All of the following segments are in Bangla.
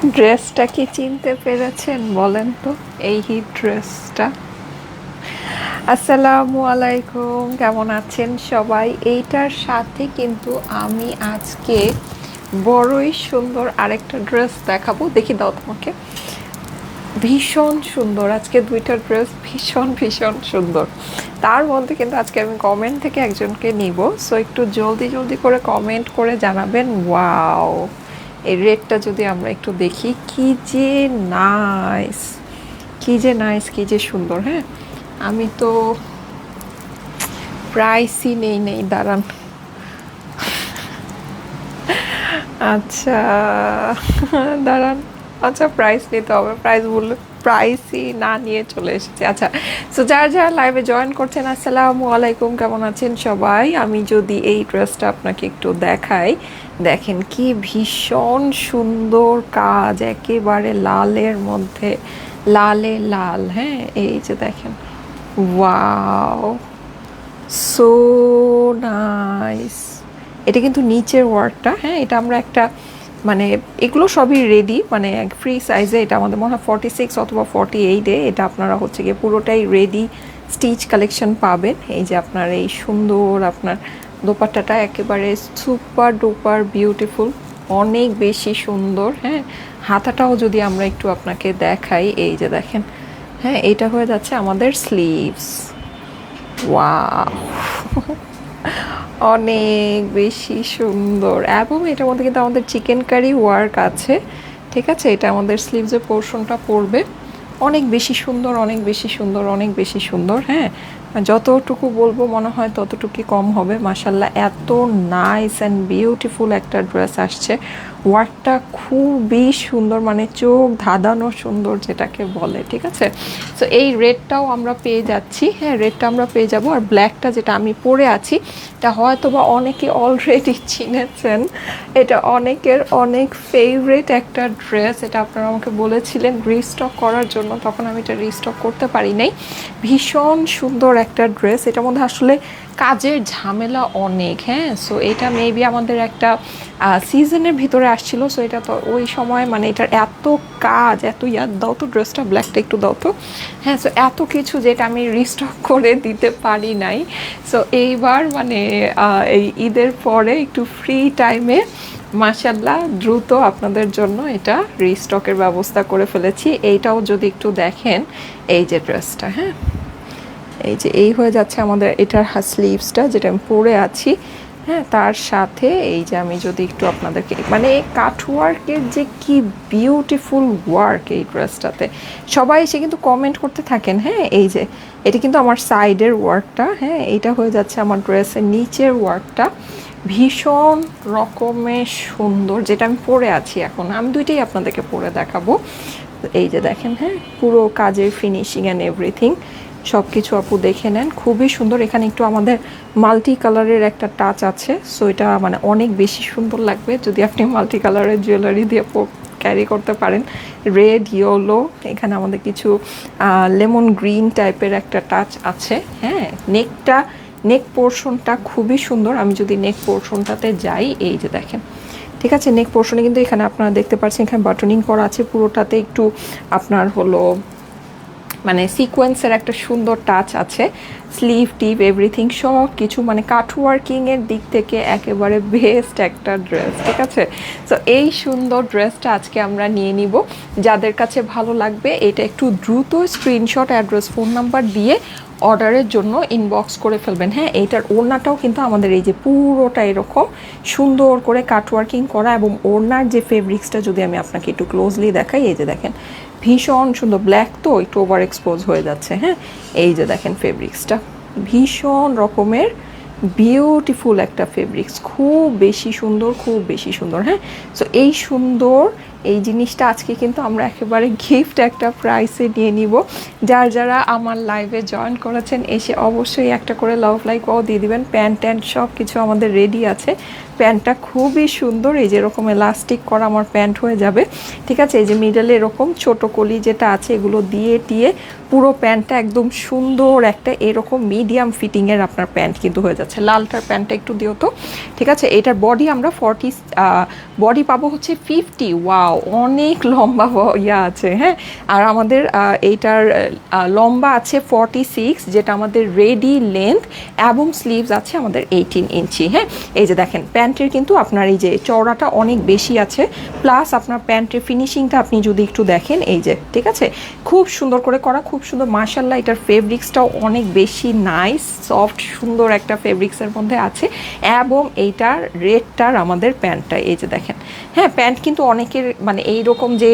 ড্রেসটা কি চিনতে পেরেছেন বলেন তো? এই হিট ড্রেসটা। আসসালামু আলাইকুম, কেমন আছেন সবাই? এইটার সাথে কিন্তু আমি আজকে বড়ই সুন্দর আরেকটা ড্রেস দেখাবো। দেখি দাও তোমাকে। ভীষণ সুন্দর, আজকে দুইটা ড্রেস ভীষণ ভীষণ সুন্দর। তার মধ্যে কিন্তু আজকে আমি কমেন্ট থেকে একজনকে নিব, সো একটু জলদি জলদি করে কমেন্ট করে জানাবেন। ওয়াও, এই রেডটা যদি আমরা একটু দেখি, কি যে নাইস, কি যে নাইস, কি যে সুন্দর। হ্যাঁ, আমি তো প্রাইসই নেই দাঁড়ান। আচ্ছা, দাঁড়ান। আচ্ছা, প্রাইস নিতে হবে, প্রাইস বললে প্রাইসই না নিয়ে চলে এসেছে। আচ্ছা, সো যারা যারা লাইভে জয়েন করছেন, আসসালামু আলাইকুম, কেমন আছেন সবাই? আমি যদি এই ড্রেসটা আপনাকে একটু দেখাই, দেখেন কি ভীষণ সুন্দর কাজ, একেবারে লালের মধ্যে, লালে লাল। হ্যাঁ, এই যে দেখেন, ওয়াও, সো নাইস। এটা কিন্তু নিচের ওয়ার্কটা, হ্যাঁ, এটা আমরা একটা মানে এগুলো সবই রেডি, মানে ফ্রি সাইজে। এটা আমাদের মনে হয় 46 অথবা 48-এ এটা আপনারা হচ্ছে গিয়ে পুরোটাই রেডি স্টিচ কালেকশন পাবেন। এই যে আপনার এই সুন্দর আপনার দোপাট্টাটা একেবারে সুপার ডুপার বিউটিফুল, অনেক বেশি সুন্দর। হ্যাঁ, হাতাটাও যদি আমরা একটু আপনাকে দেখাই, এই যে দেখেন, হ্যাঁ, এটা হয়ে যাচ্ছে আমাদের স্লিভস। ওয়াও, অনেক বেশি সুন্দর। এবং এটার মধ্যে কিন্তু আমাদের চিকেন কারি ওয়ার্ক আছে। ঠিক আছে, এটা আমাদের স্লিভসের পোর্শনটা পড়বে। অনেক বেশি সুন্দর, অনেক বেশি সুন্দর, অনেক বেশি সুন্দর। হ্যাঁ, যতটুকু বলবো মনে হয় ততটুকুই কম হবে। মাশাল্লাহ, এত নাইস অ্যান্ড বিউটিফুল একটা ড্রেস আসছে। ওয়ার্কটা খুবই সুন্দর, মানে চোখ ধাঁধানো সুন্দর যেটাকে বলে। ঠিক আছে, সো এই রেডটাও আমরা পেয়ে যাচ্ছি। হ্যাঁ, রেডটা আমরা পেয়ে যাব। আর ব্ল্যাকটা যেটা আমি পরে আছি, এটা হয়তো বা অনেকে অলরেডি চিনেছেন। এটা অনেকের অনেক ফেভারিট একটা ড্রেস। এটা আপনারা আমাকে বলেছিলেন রিস্টক করার জন্য, তখন আমি এটা রিস্টক করতে পারি নাই। ভীষণ সুন্দর একটা ড্রেস, এটার মধ্যে আসলে কাজের ঝামেলা অনেক। হ্যাঁ, সো এটা মেবি আমাদের একটা সিজনের ভিতরে আসছিল। সো এটা তো ওই সময় মানে এটার এত কাজ, এত ইয়াদ দাও তো, ড্রেসটা ব্ল্যাকটা একটু দাও তো। হ্যাঁ, সো এত কিছু যেটা আমি রিস্টক করে দিতে পারি নাই। সো এইবার মানে এই ঈদের পরে একটু ফ্রি টাইমে মাশাল্লাহ দ্রুত আপনাদের জন্য এটা রিস্টকের ব্যবস্থা করে ফেলেছি। এইটাও যদি একটু দেখেন, এই যে ড্রেসটা, হ্যাঁ, এই যে এই হয়ে যাচ্ছে আমাদের এটার স্লিভসটা যেটা আমি পরে আছি। হ্যাঁ, তার সাথে এই যে আমি যদি একটু আপনাদেরকে মানে কাটওয়ার্কের যে কি বিউটিফুল ওয়ার্ক এই ড্রেসটাতে, সবাই এসে কিন্তু কমেন্ট করতে থাকেন। হ্যাঁ, এই যে এটা কিন্তু আমার সাইডের ওয়ার্কটা। হ্যাঁ, এটা হয়ে যাচ্ছে আমার ড্রেসের নিচের ওয়ার্কটা, ভীষণ রকমের সুন্দর। যেটা আমি পরে আছি এখন, আমি দুইটাই আপনাদেরকে পরে দেখাবো। এই যে দেখেন, হ্যাঁ, পুরো কাজের ফিনিশিং অ্যান্ড এভরিথিং সব কিছু আপু দেখে নেন, খুবই সুন্দর। এখানে একটু আমাদের মাল্টি কালারের একটা টাচ আছে, সো এটা মানে অনেক বেশি সুন্দর লাগবে যদি আপনি মাল্টি কালারের জুয়েলারি দিয়ে ক্যারি করতে পারেন। রেড, ইয়েলো, এখানে আমাদের কিছু লেমন গ্রিন টাইপের একটা টাচ আছে। হ্যাঁ, নেক পোর্শনটা খুবই সুন্দর। আমি যদি নেক পোর্শনটাতে যাই, এই যে দেখেন, ঠিক আছে, নেক পোর্শনে কিন্তু এখানে আপনারা দেখতে পাচ্ছেন এখানে বাটনিং করা আছে পুরোটাতে। একটু আপনার হলো মানে সিকোয়েন্সের একটা সুন্দর টাচ আছে। স্লিভ টিপ এভরিথিং সব কিছু মানে কাটওয়ার্কিংয়ের দিক থেকে একেবারে বেস্ট একটা ড্রেস। ঠিক আছে, সো এই সুন্দর ড্রেসটা আজকে আমরা নিয়ে নিব। যাদের কাছে ভালো লাগবে এটা একটু দ্রুত স্ক্রিনশট, অ্যাড্রেস, ফোন নাম্বার দিয়ে অর্ডারের জন্য ইনবক্স করে ফেলবেন। হ্যাঁ, এইটার ওড়নাটাও কিন্তু আমাদের এই যে পুরোটা এরকম সুন্দর করে কাটওয়ার্কিং করা, এবং ওড়নার যে ফেব্রিক্সটা যদি আমি আপনাকে একটু ক্লোজলি দেখাই, এই যে দেখেন, ভীষণ সুন্দর। ব্ল্যাক তো একটু ওভার এক্সপোজ হয়ে যাচ্ছে। হ্যাঁ, এই যে দেখেন ফেব্রিক্সটা ভীষণ রকমের বিউটিফুল একটা ফেব্রিক্স, খুব বেশি সুন্দর, খুব বেশি সুন্দর। হ্যাঁ, সো এই সুন্দর এই জিনিসটা আজকে কিন্তু আমরা একেবারে গিফট একটা প্রাইসে নিয়ে নিব। যারা আমার লাইভে জয়েন করেছেন এসে অবশ্যই একটা করে লাভ লাইক ও দিয়ে দিবেন। প্যান্ট ট্যান্ট সব কিছু আমাদের রেডি আছে, প্যান্টটা খুবই সুন্দর, এই যে এরকম এলাস্টিক করা আমার প্যান্ট হয়ে যাবে, ঠিক আছে। এই যে মিডলে এরকম ছোট কলি যেটা আছে এগুলো দিয়ে টিয়ে পুরো প্যান্টটা একদম সুন্দর একটা এরকম মিডিয়াম ফিটিংয়ের আপনার প্যান্ট কিন্তু হয়ে যাচ্ছে। লালটার প্যান্টটা একটু দিও তো, ঠিক আছে। এটার বডি আমরা 40 বডি পাবো হচ্ছে 50। ওয়াও, অনেক লম্বা ইয়া আছে, হ্যাঁ। আর আমাদের এইটার লম্বা আছে 46, যেটা আমাদের রেডি লেন্থ, এবং স্লিভস আছে আমাদের 18 ইঞ্চি, হ্যাঁ। এই যে দেখেন প্যান্টের কিন্তু আপনার এই যে চওড়াটা অনেক বেশি আছে, প্লাস আপনার প্যান্টের ফিনিশিংটা আপনি যদি একটু দেখেন, এই যে, ঠিক আছে, খুব সুন্দর করে করা, খুব সুন্দর মাশাআল্লাহ। এটার ফেব্রিক্সটাও অনেক বেশি নাইস, সফট, সুন্দর একটা ফেব্রিক্সের মধ্যে আছে। এবং এইটার রেডটার আমাদের প্যান্টটা, এই যে দেখেন, হ্যাঁ। প্যান্ট কিন্তু অনেকের মানে এইরকম যে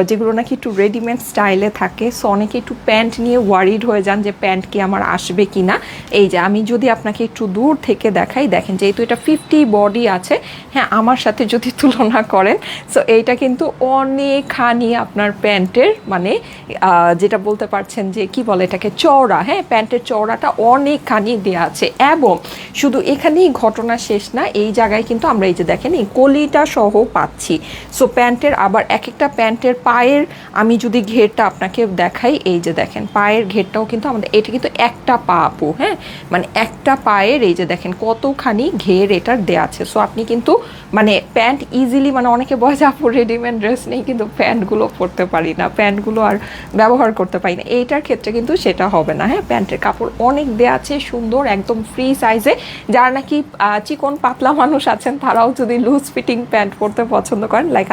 যেগুলো নাকি একটু রেডিমেড স্টাইলে থাকে, সো অনেকে একটু প্যান্ট নিয়ে ওয়ারিড হয়ে যান যে প্যান্ট কি আমার আসবে কি না। এই যে আমি যদি আপনাকে একটু দূর থেকে দেখাই, দেখেন যেহেতু এটা 50 বডি আছে, হ্যাঁ, আমার সাথে যদি তুলনা করেন, সো এইটা কিন্তু অনেকখানি আপনার প্যান্টের মানে যেটা বলতে পারছেন যে কি বলে এটাকে, চওড়া, হ্যাঁ। প্যান্টের চওড়াটা অনেকখানি দেওয়া আছে। এবং শুধু এখানেই ঘটনা শেষ না, এই জায়গায় কিন্তু আমরা এই যে দেখেন এই কলিটা সহ পাচ্ছি। সো প্যান্টের আবার এক একটা প্যান্টের পায়ের আমি যদি ঘেরটা আপনাকে দেখাই, এই যে দেখেন পায়ের ঘেরটাও কিন্তু আমাদের, এটা কিন্তু একটা পা আপু, হ্যাঁ, মানে একটা পায়ের এই যে দেখেন কতখানি ঘের এটার দেওয়া আছে। সো আপনি কিন্তু মানে প্যান্ট ইজিলি, মানে অনেকে বলে যে আপু রেডিমেড ড্রেস নেই কিন্তু প্যান্টগুলো পরতে পারি না, প্যান্টগুলো আর ব্যবহার করতে পারি না, এইটার ক্ষেত্রে কিন্তু সেটা হবে না, হ্যাঁ। প্যান্টের কাপড় অনেক দেওয়া আছে সুন্দর, একদম ফ্রি সাইজে। যারা নাকি চিকন পাতলা মানুষ আছেন তারাও যদি লুজ ফিটিং প্যান্ট পরতে পছন্দ করেন, লাইক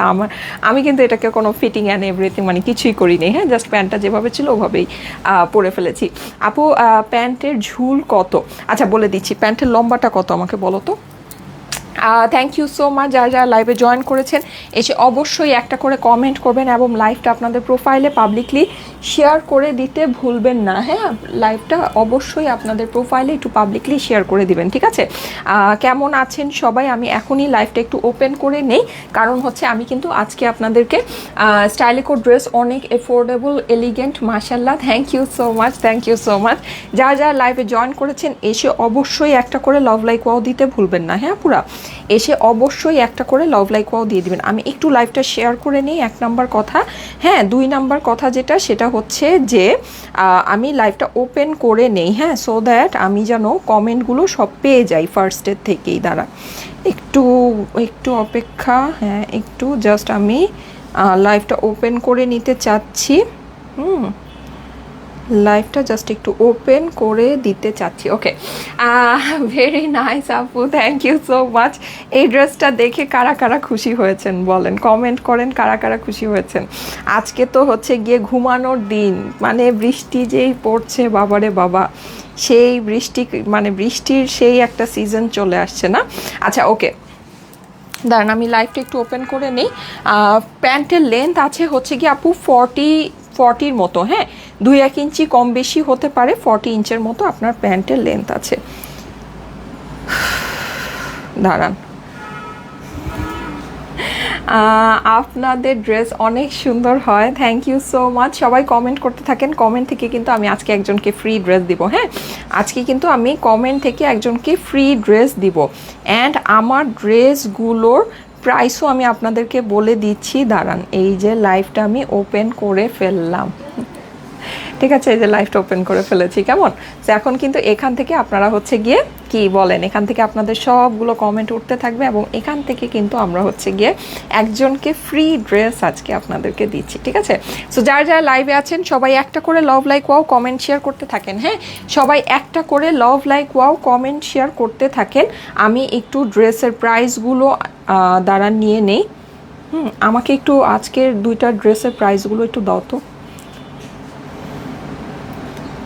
আমি কিন্তু এটাকে কোনো ফিটিং অ্যান্ড এভরিথিং মানে কিছুই করিনি, হ্যাঁ, জাস্ট প্যান্টটা যেভাবে ছিল ওভাবেই পরে ফেলেছি। আপু প্যান্টের ঝুল কত? আচ্ছা বলে দিচ্ছি, প্যান্টের লম্বাটা কত আমাকে বলো তো। থ্যাংক ইউ সো মাচ যারা যারা লাইভে জয়েন করেছেন, এসে অবশ্যই একটা করে কমেন্ট করবেন এবং লাইভটা আপনাদের প্রোফাইলে পাবলিকলি শেয়ার করে দিতে ভুলবেন না, হ্যাঁ। লাইভটা অবশ্যই আপনাদের প্রোফাইলে একটু পাবলিকলি শেয়ার করে দিবেন, ঠিক আছে। কেমন আছেন সবাই? আমি এখনই লাইভটা একটু ওপেন করে নেই, কারণ হচ্ছে আমি কিন্তু আজকে আপনাদেরকে স্টাইলিকো ড্রেস অনেক এফোর্ডেবল, এলিগেন্ট, মাশাআল্লাহ, thank you so much, thank you so much. যারা যারা লাইভে জয়েন করেছেন এসে অবশ্যই একটা করে লাভ লাইক ওয়াও দিতে ভুলবেন না, হ্যাঁ। পুরা এসে অবশ্যই একটা করে লাভ লাইক ওয়াও দিয়ে দিবেন। আমি একটু লাইভটা শেয়ার করে নিই, এক নাম্বার কথা, হ্যাঁ। 2 নাম্বার কথা যেটা, সেটা হচ্ছে যে আমি লাইভটা ওপেন করে নেই, হ্যাঁ, সো দ্যাট আমি যেন কমেন্টগুলো সব পেয়ে যাই ফার্স্টের থেকেই। দাঁড়া একটু একটু অপেক্ষা, হ্যাঁ, একটু জাস্ট আমি লাইভটা ওপেন করে নিতে চাচ্ছি, লাইভটা জাস্ট একটু ওপেন করে দিতে চাচ্ছি। ওকে, ভেরি নাইস আপু, থ্যাংক ইউ সো মাচ। এই ড্রেসটা দেখে কারা কারা খুশি হয়েছেন বলেন, কমেন্ট করেন কারা কারা খুশি হয়েছেন। আজকে তো হচ্ছে গিয়ে ঘুমানোর দিন, মানে বৃষ্টি যেই পড়ছে বাবারে বাবা, সেই বৃষ্টি মানে বৃষ্টির সেই একটা সিজন চলে আসছে না। আচ্ছা ওকে, দাঁড়ান আমি লাইভটা একটু ওপেন করে নিই। প্যান্টের লেন্থ আছে হচ্ছে কি আপু 40 মতো, হ্যাঁ, 2-1 ইঞ্চি কম বেশি হতে পারে, 40 ইঞ্চের মতো আপনার প্যান্টের লেন্থ আছে। দাঁড়ান, আপনাদের ড্রেস অনেক সুন্দর হয়, থ্যাংক ইউ সো মাচ। সবাই কমেন্ট করতে থাকেন, কমেন্ট থেকে কিন্তু আমি আজকে একজনকে ফ্রি ড্রেস দিব, হ্যাঁ। আজকে কিন্তু আমি কমেন্ট থেকে একজনকে ফ্রি ড্রেস দিব। অ্যান্ড আমার ড্রেসগুলোর প্রাইসও আমি আপনাদেরকে বলে দিচ্ছি। দাঁড়ান, এই যে লাইভটা আমি ওপেন করে ফেললাম, ঠিক আছে, এই যে লাইভটা ওপেন করে ফেলেছি, কেমন। তো এখন কিন্তু এখান থেকে আপনারা হচ্ছে গিয়ে কি বলেন, এখান থেকে আপনাদের সবগুলো কমেন্ট উঠতে থাকবে এবং এখান থেকে কিন্তু আমরা হচ্ছে গিয়ে একজনকে ফ্রি ড্রেস আজকে আপনাদেরকে দিচ্ছি, ঠিক আছে। সো যারা যারা লাইভে আছেন সবাই একটা করে love like wow comment share করতে থাকেন, হ্যাঁ, সবাই একটা করে love like wow comment share করতে থাকেন। আমি একটু ড্রেসের প্রাইসগুলো দ্বারা নিয়ে নেই, আমাকে একটু আজকের 2টা ড্রেসের প্রাইসগুলো একটু দাও তো।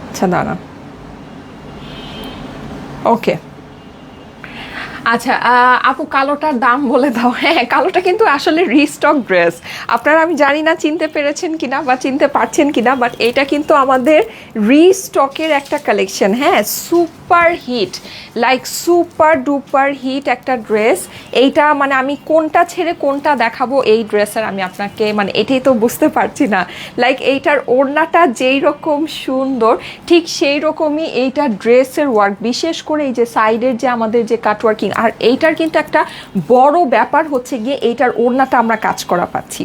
আচ্ছা দাঁড়ান, ওকে, আচ্ছা আপু কালোটার দাম বলে দাও। হ্যাঁ, কালোটা কিন্তু আসলে রিস্টক ড্রেস, আপনারা আমি জানি না চিনতে পেরেছেন কিনা বা চিনতে পারছেন কিনা, বাট এটা কিন্তু আমাদের রিস্টকের একটা কালেকশন, হ্যাঁ। Super hit, like super duper hit একটা ড্রেস। এইটা মানে আমি কোনটা ছেড়ে কোনটা দেখাবো এই ড্রেসের, আমি আপনাকে মানে এটাই তো বুঝতে পারছি না। লাইক এইটার ওড়নাটা যেই রকম সুন্দর, ঠিক সেই রকমই এইটা ড্রেসের ওয়ার্ক, বিশেষ করে এই যে সাইডের যে আমাদের যে কাটওয়ার্কিং, আর এইটার কিন্তু একটা বড় ব্যাপার হচ্ছে গিয়ে এইটার ওড়নাটা আমরা কাজ করা পাচ্ছি,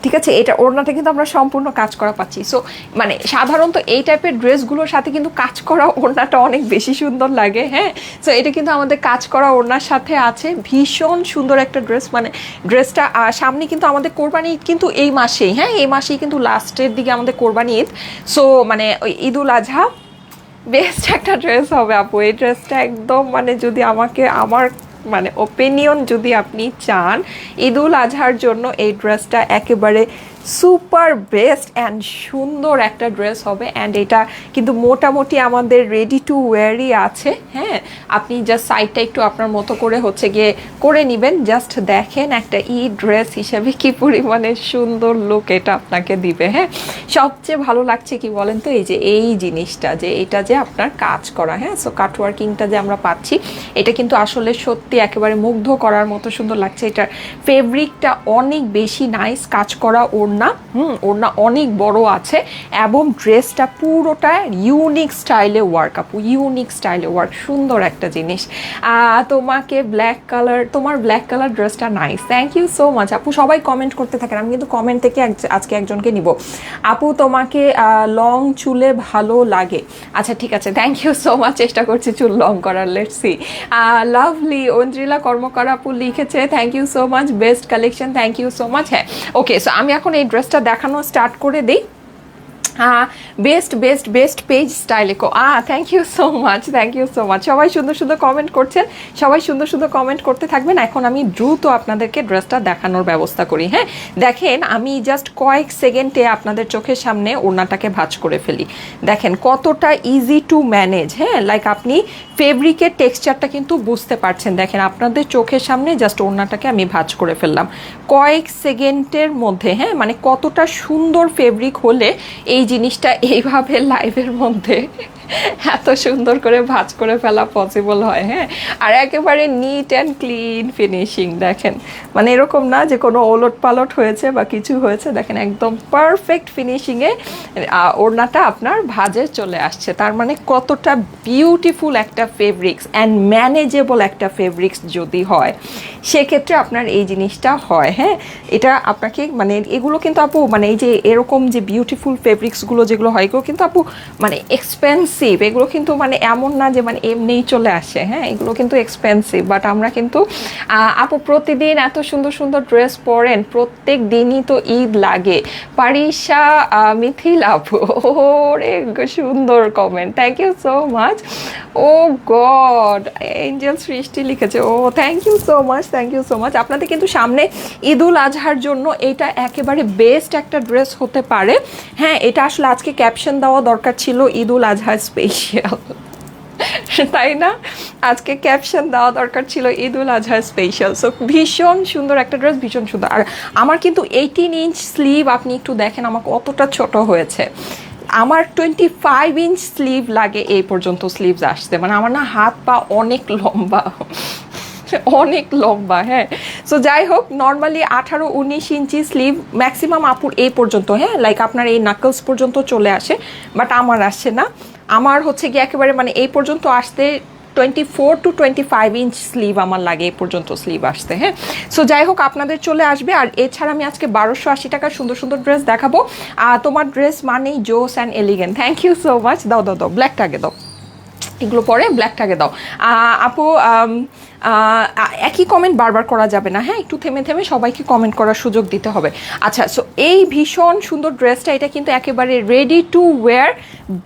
ঠিক আছে, এটা ওড়নাটা কিন্তু আমরা সম্পূর্ণ কাজ করা পাচ্ছি। সো মানে সাধারণত এই টাইপের ড্রেসগুলোর সাথে কিন্তু কাজ করা ওড়নাটা অনেক বেশি সুন্দর লাগে। হ্যাঁ, সো এটা কিন্তু আমাদের কাজ করা ওড়নার সাথে আছে, ভীষণ সুন্দর একটা ড্রেস। মানে ড্রেসটা সামনে কিন্তু আমাদের কোরবানি ঈদ কিন্তু এই মাসেই, হ্যাঁ এই মাসেই কিন্তু লাস্টের দিকে আমাদের কোরবানি ঈদ। সো মানে ওই ঈদুল আজহা বেস্ট একটা ড্রেস হবে আপু। এই ড্রেসটা একদম মানে যদি আমার মানে ওপিনিয়ন যদি আপনি চান ঈদুল আজহার জন্য এই ড্রেসটা একেবারে সুপার বেস্ট অ্যান্ড সুন্দর একটা ড্রেস হবে। অ্যান্ড এটা কিন্তু মোটামুটি আমাদের রেডি টু ওয়্যারই আছে। হ্যাঁ, আপনি জাস্ট সাইডটা একটু আপনার মতো করে হচ্ছে গিয়ে করে নেবেন। জাস্ট দেখেন একটা ড্রেস হিসেবে কি পরিমাণে সুন্দর লুক এটা আপনাকে দিবে। হ্যাঁ, সবচেয়ে ভালো লাগছে কি বলেন তো, এই জিনিসটা যে এটা যে আপনার কাজ করা, হ্যাঁ সো কাট ওয়ার্কিংটা যে আমরা পাচ্ছি এটা কিন্তু আসলে সত্যি একেবারে মুগ্ধ করার মতো সুন্দর লাগছে। এটার ফেব্রিকটা অনেক বেশি নাইস, কাজ করা ওড়না, ওড়না অনেক বড় আছে এবং ড্রেসটা পুরোটা ইউনিক স্টাইলে ওয়ার্ক আপু, ইউনিক স্টাইলে ওয়ার্ক, সুন্দর একটা জিনিস। তোমাকে ব্ল্যাক কালার, তোমার ব্ল্যাক কালার ড্রেসটা nice, thank you so much আপু। সবাই কমেন্ট করতে থাকেন, আমি কিন্তু কমেন্ট থেকে আজকে একজনকে নিব। আপু তোমাকে লং চুলে ভালো লাগে, আচ্ছা ঠিক আছে, থ্যাংক ইউ সো মাচ, চেষ্টা করছি চুল লং করার। Let's see, lovely Anjalila Karmakar আপু লিখেছে thank you so much, best collection, thank you so much. হ্যাঁ ওকে, সো আমি এখন এই ড্রেসটা দেখানো স্টার্ট করে দিই। বেস্ট বেস্ট বেস্ট পেজ স্টাইলে thank you so much, thank you so much. সবাই সুন্দর সুন্দর কমেন্ট করছেন, সবাই সুন্দর সুন্দর কমেন্ট করতে থাকবেন। এখন আমি দ্রুত আপনাদেরকে ড্রেসটা দেখানোর ব্যবস্থা করি। হ্যাঁ দেখেন, আমি জাস্ট কয়েক সেকেন্ডে আপনাদের চোখের সামনে ওড়নাটাকে ভাঁজ করে ফেলি। দেখেন কতটা ইজি টু ম্যানেজ। হ্যাঁ লাইক আপনি ফেব্রিকের টেক্সচারটা কিন্তু বুঝতে পারছেন। দেখেন আপনাদের চোখের সামনে জাস্ট ওড়নাটাকে আমি ভাঁজ করে ফেললাম কয়েক সেকেন্ডের মধ্যে। হ্যাঁ মানে কতটা সুন্দর ফেব্রিক হলে এই জিনিসটা এইভাবে লাইভের মধ্যে এত সুন্দর করে ভাঁজ করে ফেলা পসিবল হয়। হ্যাঁ, আর একেবারে নিট অ্যান্ড ক্লিন ফিনিশিং। দেখেন মানে এরকম না যে কোনো ওলট পালট হয়েছে বা কিছু হয়েছে, দেখেন একদম পারফেক্ট ফিনিশিংয়ে ওড়নাটা আপনার ভাঁজে চলে আসছে। তার মানে কতটা বিউটিফুল একটা ফেব্রিক্স অ্যান্ড ম্যানেজেবল একটা ফেব্রিক্স যদি হয় সেক্ষেত্রে আপনার এই জিনিসটা হয়। হ্যাঁ, এটা আপনাকে মানে এগুলো কিন্তু আপু মানে এই যে এরকম যে বিউটিফুল ফেব্রিক্সগুলো যেগুলো হয় এগুলো কিন্তু আপু মানে এক্সপেন্সিভ, এগুলো কিন্তু মানে এমন না যে মানে এমনিই চলে আসে। হ্যাঁ, এগুলো কিন্তু এক্সপেন্সিভ, বাট আমরা কিন্তু আপু প্রতিদিন এত সুন্দর সুন্দর ড্রেস পরেন, প্রত্যেক দিনই তো ঈদ লাগে। পারিশা মিথিল আপু, ওরে সুন্দর comment, thank you so much. Oh god, angel Srishti লিখেছে, oh thank you so much, thank you so much. আপনাদের কিন্তু সামনে ঈদুল আজহার জন্য এটা একেবারে বেস্ট একটা ড্রেস হতে পারে। হ্যাঁ, এটা আসলে আজকে ক্যাপশন দেওয়া দরকার ছিল ঈদুল আজহা স্পেশাল, তাই না? আজকে ক্যাপশন দেওয়া দরকার ছিল ঈদুল আজহা স্পেশাল। সো ভীষণ সুন্দর একটা ড্রেস, ভীষণ সুন্দর। আর আমার কিন্তু 18 ইঞ্চ স্লিভ, আপনি একটু দেখেন আমার কতটা ছোট হয়েছে। আমার 25 ইঞ্চ স্লিভ লাগে এই পর্যন্ত স্লিভস আসতে, মানে আমার না হাত পা অনেক লম্বা, অনেক লম্বা। হ্যাঁ, সো যাই হোক, নর্মালি 18-19 ইঞ্চি স্লিভ ম্যাক্সিমাম আপুর এই পর্যন্ত। হ্যাঁ, লাইক আপনার এই নাকলস পর্যন্ত চলে আসে, বাট আমার আসছে না। আমার হচ্ছে গিয়ে একেবারে মানে এই পর্যন্ত আসতে 24 to 25 ইঞ্চ স্লিভ আমার লাগে এই পর্যন্ত স্লিভ আসতে। হ্যাঁ, সো যাই হোক আপনাদের চলে আসবে। আর এছাড়া আমি আজকে 1280 টাকার সুন্দর সুন্দর ড্রেস দেখাবো। তোমার ড্রেস মানেই জোস and elegant, thank you so much. দাও দাও দাও, ব্ল্যাকটা আগে দাও, এগুলো পরে ব্ল্যাকটাকে দাও। আপু একই কমেন্ট বারবার করা যাবে না। হ্যাঁ, একটু থেমে থেমে সবাইকে কমেন্ট করার সুযোগ দিতে হবে। আচ্ছা, সো এই ভীষণ সুন্দর ড্রেসটা, এটা কিন্তু একেবারে রেডি টু ওয়্যার,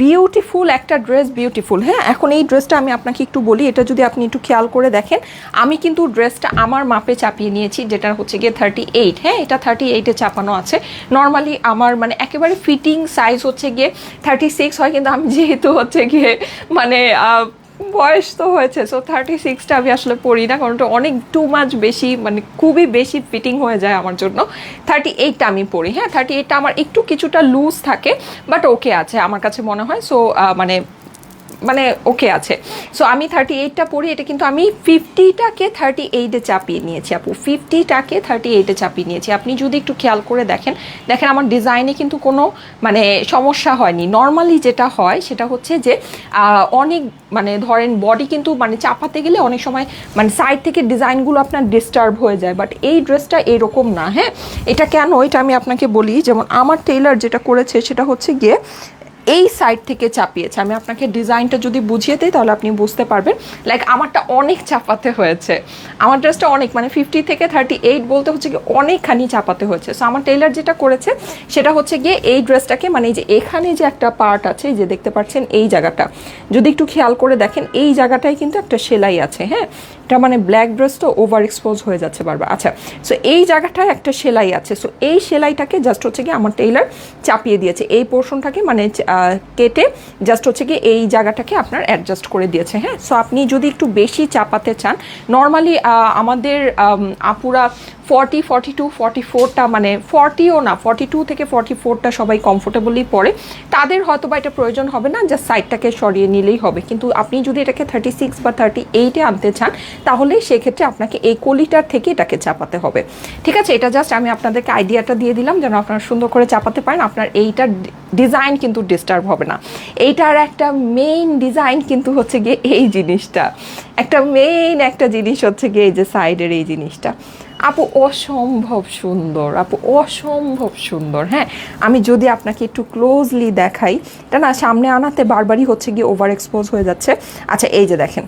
বিউটিফুল একটা ড্রেস, বিউটিফুল। হ্যাঁ, এখন এই ড্রেসটা আমি আপনাকে একটু বলি, এটা যদি আপনি একটু খেয়াল করে দেখেন, আমি কিন্তু ড্রেসটা আমার মাপে চাপিয়ে নিয়েছি, যেটা হচ্ছে গিয়ে 38। হ্যাঁ, এটা 38-এ চাপানো আছে। নর্মালি আমার মানে একেবারে ফিটিং সাইজ হচ্ছে গিয়ে 36 হয়, কিন্তু আমি যেহেতু হচ্ছে গিয়ে মানে বয়স তো হয়েছে, সো 36টা আমি আসলে পরি না, কারণ ওটা অনেক টু মাচ বেশি, মানে খুবই বেশি ফিটিং হয়ে যায় আমার জন্য। 38টা আমি পরি। হ্যাঁ, 38টা আমার একটু কিছুটা লুজ থাকে, বাট ওকে আছে আমার কাছে মনে হয়। সো মানে মানে ওকে আছে। সো আমি 38টা পরি, এটা কিন্তু আমি 50টাকে 38-এ চাপিয়ে নিয়েছি আপু, 50টাকে 38-এ চাপিয়ে নিয়েছি। আপনি যদি একটু খেয়াল করে দেখেন, দেখেন আমার ডিজাইনে কিন্তু কোনো মানে সমস্যা হয়নি। নর্মালি যেটা হয় সেটা হচ্ছে যে অনেক মানে ধরেন বডি কিন্তু মানে চাপাতে গেলে অনেক সময় মানে সাইড থেকে ডিজাইনগুলো আপনার ডিস্টার্ব হয়ে যায়, বাট এই ড্রেসটা এরকম না। হ্যাঁ, এটা কেন, এটা আমি আপনাকে বলি। যেমন আমার টেইলার যেটা করেছে সেটা হচ্ছে গিয়ে এই সাইড থেকে চাপিয়েছে। আমি আপনাকে ডিজাইনটা যদি বুঝিয়ে দিই তাহলে আপনি বুঝতে পারবেন। লাইক আমারটা অনেক চাপাতে হয়েছে, আমার ড্রেসটা অনেক মানে 50 থেকে 38 বলতে হচ্ছে কি অনেকখানি চাপাতে হয়েছে। সো আমার টেইলার যেটা করেছে সেটা হচ্ছে গিয়ে এই ড্রেসটাকে মানে এই যে এখানে যে একটা পার্ট আছে, এই যে দেখতে পাচ্ছেন এই জায়গাটা, যদি একটু খেয়াল করে দেখেন এই জায়গাটায় কিন্তু একটা সেলাই আছে। হ্যাঁ, এটা মানে ব্ল্যাক ড্রেস তো ওভার এক্সপোজ হয়ে যাচ্ছে বারবার। আচ্ছা, সো এই জায়গাটায় একটা সেলাই আছে। সো এই সেলাইটাকে জাস্ট হচ্ছে কি আমার টেইলার চাপিয়ে দিয়েছে, এই পোর্শনটাকে মানে কেটে জাস্ট হচ্ছে কি এই জায়গাটাকে আপনার অ্যাডজাস্ট করে দিয়েছে। হ্যাঁ, সো আপনি যদি একটু বেশি চাপাতে চান, নর্মালি আমাদের আপুরা 40, 42, 44টা মানে 40ও না, 42 থেকে 44টা সবাই কমফোর্টেবলি পরে, তাদের হয়তো বা এটা প্রয়োজন হবে না, জাস্ট সাইডটাকে সরিয়ে নিলেই হবে। কিন্তু আপনি যদি এটাকে 36 বা 38-এ আনতে চান তাহলে সেক্ষেত্রে আপনাকে এই কলিটার থেকে এটাকে চাপাতে হবে। ঠিক আছে, এটা জাস্ট আমি আপনাদেরকে আইডিয়াটা দিয়ে দিলাম যেন আপনারা সুন্দর করে চাপাতে পারেন, আপনার এইটার ডিজাইন কিন্তু ডিস্টার্ব হবে না। এইটার একটা মেইন ডিজাইন কিন্তু হচ্ছে গিয়ে এই জিনিসটা, একটা মেইন একটা জিনিস হচ্ছে গিয়ে এই যে সাইডের এই জিনিসটা। আপু অসম্ভব সুন্দর, আপু অসম্ভব সুন্দর। হ্যাঁ, আমি যদি আপনাকে একটু ক্লোজলি দেখাই, এটা না সামনে আনাতে বারবারই হচ্ছে গিয়ে ওভার এক্সপোজ হয়ে যাচ্ছে। আচ্ছা, এই যে দেখেন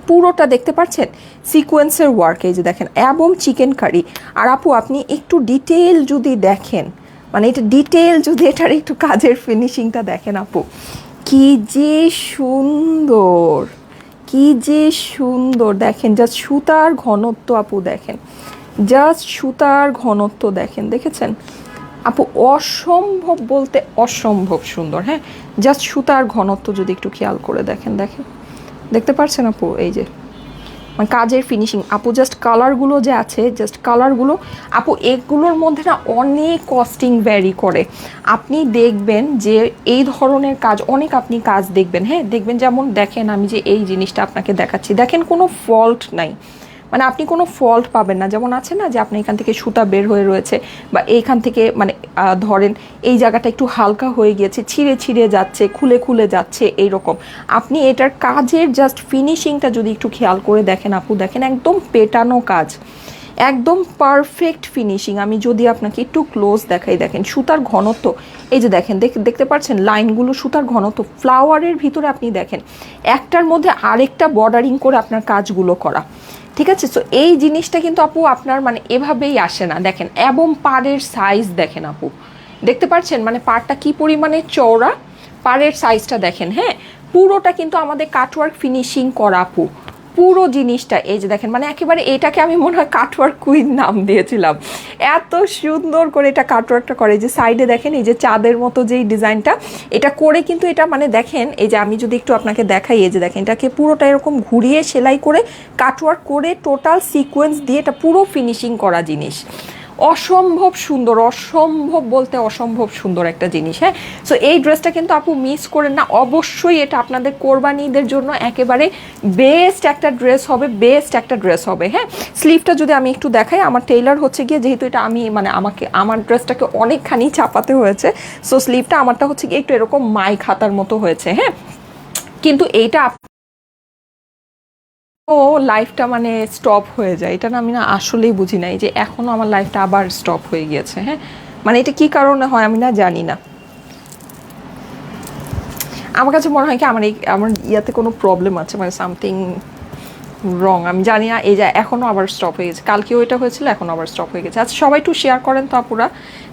পুরোটা দেখতে পাচ্ছেন সিকোয়েন্সের ওয়ার্ক, এই যে দেখেন এবং চিকেন কারি। আর আপু আপনি একটু ডিটেল যদি দেখেন, মানে এটা ডিটেল যদি এটার একটু কাজের ফিনিশিংটা দেখেন আপু, কি যে সুন্দর, কি যে সুন্দর। দেখেন জাস্ট সুতার ঘনত্ব আপু, দেখেন জাস্ট সুতার ঘনত্ব দেখেন, দেখেছেন আপু অসম্ভব বলতে অসম্ভব সুন্দর। হ্যাঁ, জাস্ট সুতার ঘনত্ব যদি একটু খেয়াল করে দেখেন, দেখেন দেখতে পাচ্ছেন আপু, এই যে মানে কাজের ফিনিশিং আপু, জাস্ট কালারগুলো যে আছে, জাস্ট কালারগুলো আপু, এগুলোর মধ্যে না অনেক কস্টিং ভ্যারি করে। আপনি দেখবেন যে এই ধরনের কাজ অনেক আপনি কাজ দেখবেন। হ্যাঁ, দেখবেন যেমন দেখেন আমি যে এই জিনিসটা আপনাকে দেখাচ্ছি, দেখেন কোনো ফল্ট নাই, মানে আপনি কোনো ফল্ট পাবেন না। যেমন আছে না যে আপনি এখান থেকে সুতা বের হয়ে রয়েছে, বা এইখান থেকে মানে ধরেন এই জায়গাটা একটু হালকা হয়ে গিয়েছে, ছিঁড়ে ছিঁড়ে যাচ্ছে, খুলে খুলে যাচ্ছে, এইরকম। আপনি এটার কাজের জাস্ট ফিনিশিংটা যদি একটু খেয়াল করে দেখেন আপু, দেখেন একদম পেটানো কাজ, একদম পারফেক্ট ফিনিশিং। আমি যদি আপনাকে একটু ক্লোজ দেখাই, দেখেন সুতার ঘনত্ব, এই যে দেখেন দেখতে পাচ্ছেন লাইনগুলো, সুতার ঘনত্ব, ফ্লাওয়ারের ভিতরে আপনি দেখেন একটার মধ্যে আরেকটা বর্ডারিং করে আপনার কাজগুলো করা। ঠিক আছে, সো এই জিনিসটা কিন্তু আপু আপনার মানে এভাবেই আসে না। দেখেন এবং পাড়ের সাইজ দেখেন আপু, দেখতে পাচ্ছেন মানে পাড়টা কি পরিমাণে চওড়া, পাড়ের সাইজটা দেখেন। হ্যাঁ, পুরোটা কিন্তু আমাদের কাটওয়ার্ক ফিনিশিং করা আপু, পুরো জিনিসটা। এই যে দেখেন মানে একেবারে এটাকে আমি মনে হয় কাটওয়ার্ক কুইন নাম দিয়েছিলাম, এত সুন্দর করে এটা কাটওয়ার্কটা করে। যে সাইডে দেখেন এই যে চাঁদের মতো যেই ডিজাইনটা এটা করে, কিন্তু এটা মানে দেখেন এই যে আমি যদি একটু আপনাকে দেখাই, এই যে দেখেন এটাকে পুরোটা এরকম ঘুরিয়ে সেলাই করে কাটওয়ার্ক করে টোটাল সিকোয়েন্স দিয়ে এটা পুরো ফিনিশিং করা জিনিস। অসম্ভব সুন্দর, অসম্ভব বলতে অসম্ভব সুন্দর একটা জিনিস। হ্যাঁ, সো এই ড্রেসটা কিন্তু আপু মিস করেন না, অবশ্যই এটা আপনাদের কোরবানি ঈদের জন্য একেবারে বেস্ট একটা ড্রেস হবে, বেস্ট একটা ড্রেস হবে। হ্যাঁ, স্লিভটা যদি আমি একটু দেখাই, আমার টেইলার হচ্ছে গিয়ে যেহেতু এটা আমি মানে আমাকে আমার ড্রেসটাকে অনেকখানি চাপাতে হয়েছে, সো স্লিভটা আমারটা হচ্ছে গিয়ে একটু এরকম মাই খাতার মতো হয়েছে। হ্যাঁ, কিন্তু এইটা ও লাইফটা মানে স্টপ হয়ে যায়, এটা না আমি না আসলেই বুঝি নাই যে এখনও আমার লাইফটা আবার স্টপ হয়ে গিয়েছে। হ্যাঁ, মানে এটা কি কারণে হয় আমি না জানি না, আমার কাছে মনে হয় কি আমার ইয়াতে কোনো প্রবলেম আছে, মানে সামথিং রং, আমি জানি না। এই যে এখনও আবার স্টপ হয়ে গেছে, কালকেও এটা হয়েছিল, এখন আবার স্টপ হয়ে গেছে। আচ্ছা সবাই একটু শেয়ার করেন তো আপুরা,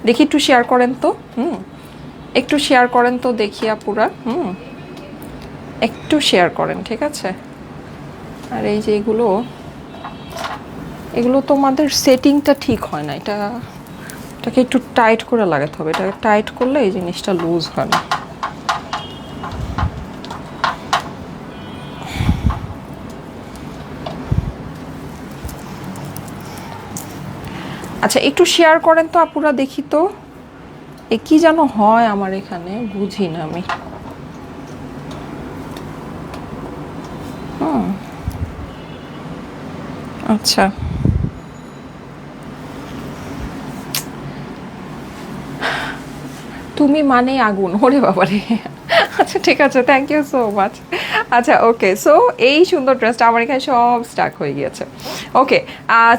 দেখি একটু শেয়ার করেন তো, একটু শেয়ার করেন তো দেখি আপুরা, একটু শেয়ার করেন, ঠিক আছে। আর এই যে এগুলো তোমাদের সেটিংটা ঠিক হয় না, এটাকে একটু টাইট করে লাগাতে হবে, এটাকে টাইট করলে এই জিনিসটা লুজ হয় না। আচ্ছা একটু শেয়ার করেন তো আপুরা, দেখি তো কি যেন হয় আমার এখানে, বুঝি না আমি। আচ্ছা, তুমি মানে আগুন, ওরে বাবারে। আচ্ছা ঠিক আছে, থ্যাংক ইউ সো মাচ। আচ্ছা ওকে, সো এই সুন্দর ড্রেসটা আমার এখানে সব স্টাক হয়ে গিয়েছে। ওকে,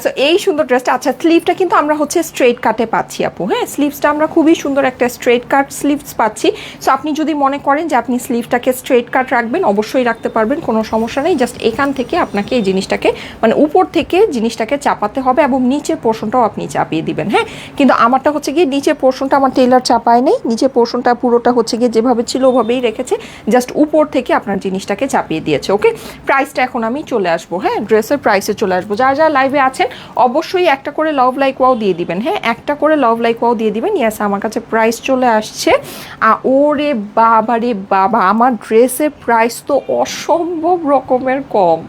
সো এই সুন্দর ড্রেসটা, আচ্ছা স্লিভটা কিন্তু আমরা হচ্ছে স্ট্রেট কাটে পাচ্ছি আপু, হ্যাঁ স্লিভসটা আমরা খুবই সুন্দর একটা স্ট্রেট কাট স্লিভস পাচ্ছি। সো আপনি যদি মনে করেন যে আপনি স্লিভটাকে স্ট্রেট কাট রাখবেন, অবশ্যই রাখতে পারবেন, কোনো সমস্যা নেই। জাস্ট এখান থেকে আপনাকে এই জিনিসটাকে মানে উপর থেকে জিনিসটাকে চাপাতে হবে এবং নিচের পোর্শনটাও আপনি চাপিয়ে দিবেন, হ্যাঁ। কিন্তু আমারটা হচ্ছে গিয়ে নিচের পোর্শনটা আমার টেলার চাপায় নেই, নিচের পোর্শনটা পুরোটা হচ্ছে গিয়ে যেভাবে ছিল ওভাবেই রেখেছে, জাস্ট উপর থেকে আপনার জিনিসটাকে চাপিয়ে দিয়েছে। ওকে, প্রাইসটা এখন আমি চলে আসবো, হ্যাঁ ড্রেসের প্রাইসে চলে আসবো। যারা যারা লাইভে আছেন অবশ্যই একটা করে লাভ লাইক ওয়াও দিয়ে দিবেন, হ্যাঁ একটা করে লাভ লাইক ওয়াও দিয়ে দিবেন। ইয়েস, আমার কাছে প্রাইস চলে আসছে। ওরে বাবা রে বাবা, আমার ড্রেসের প্রাইস তো অসম্ভব রকমের কম,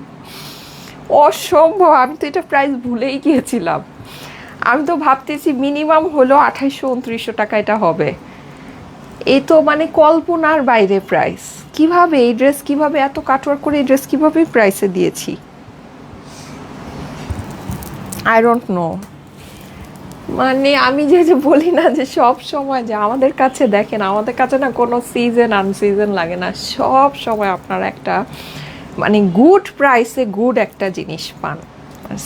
অসম্ভব। আমি তো এটা প্রাইস ভুলেই গিয়েছিলাম। আমি তো ভাবতেছি মিনিমাম হলো 2800-2900 টাকা এটা হবে। এ তো মানে কল্পনার বাইরে প্রাইস। কিভাবে এই ড্রেস, কিভাবে এত কাটওয়ার্ক করে এই ড্রেস কিভাবে প্রাইসে দিয়েছি, আই ডোন্ট নো। মানে আমি যে যে বলি না যে সব সময় যে আমাদের কাছে দেখেন, আমাদের কাছে না কোনো সিজন আনসিজন লাগে না, সব সময় আপনারা একটা মানে গুড প্রাইসে গুড একটা জিনিস পান।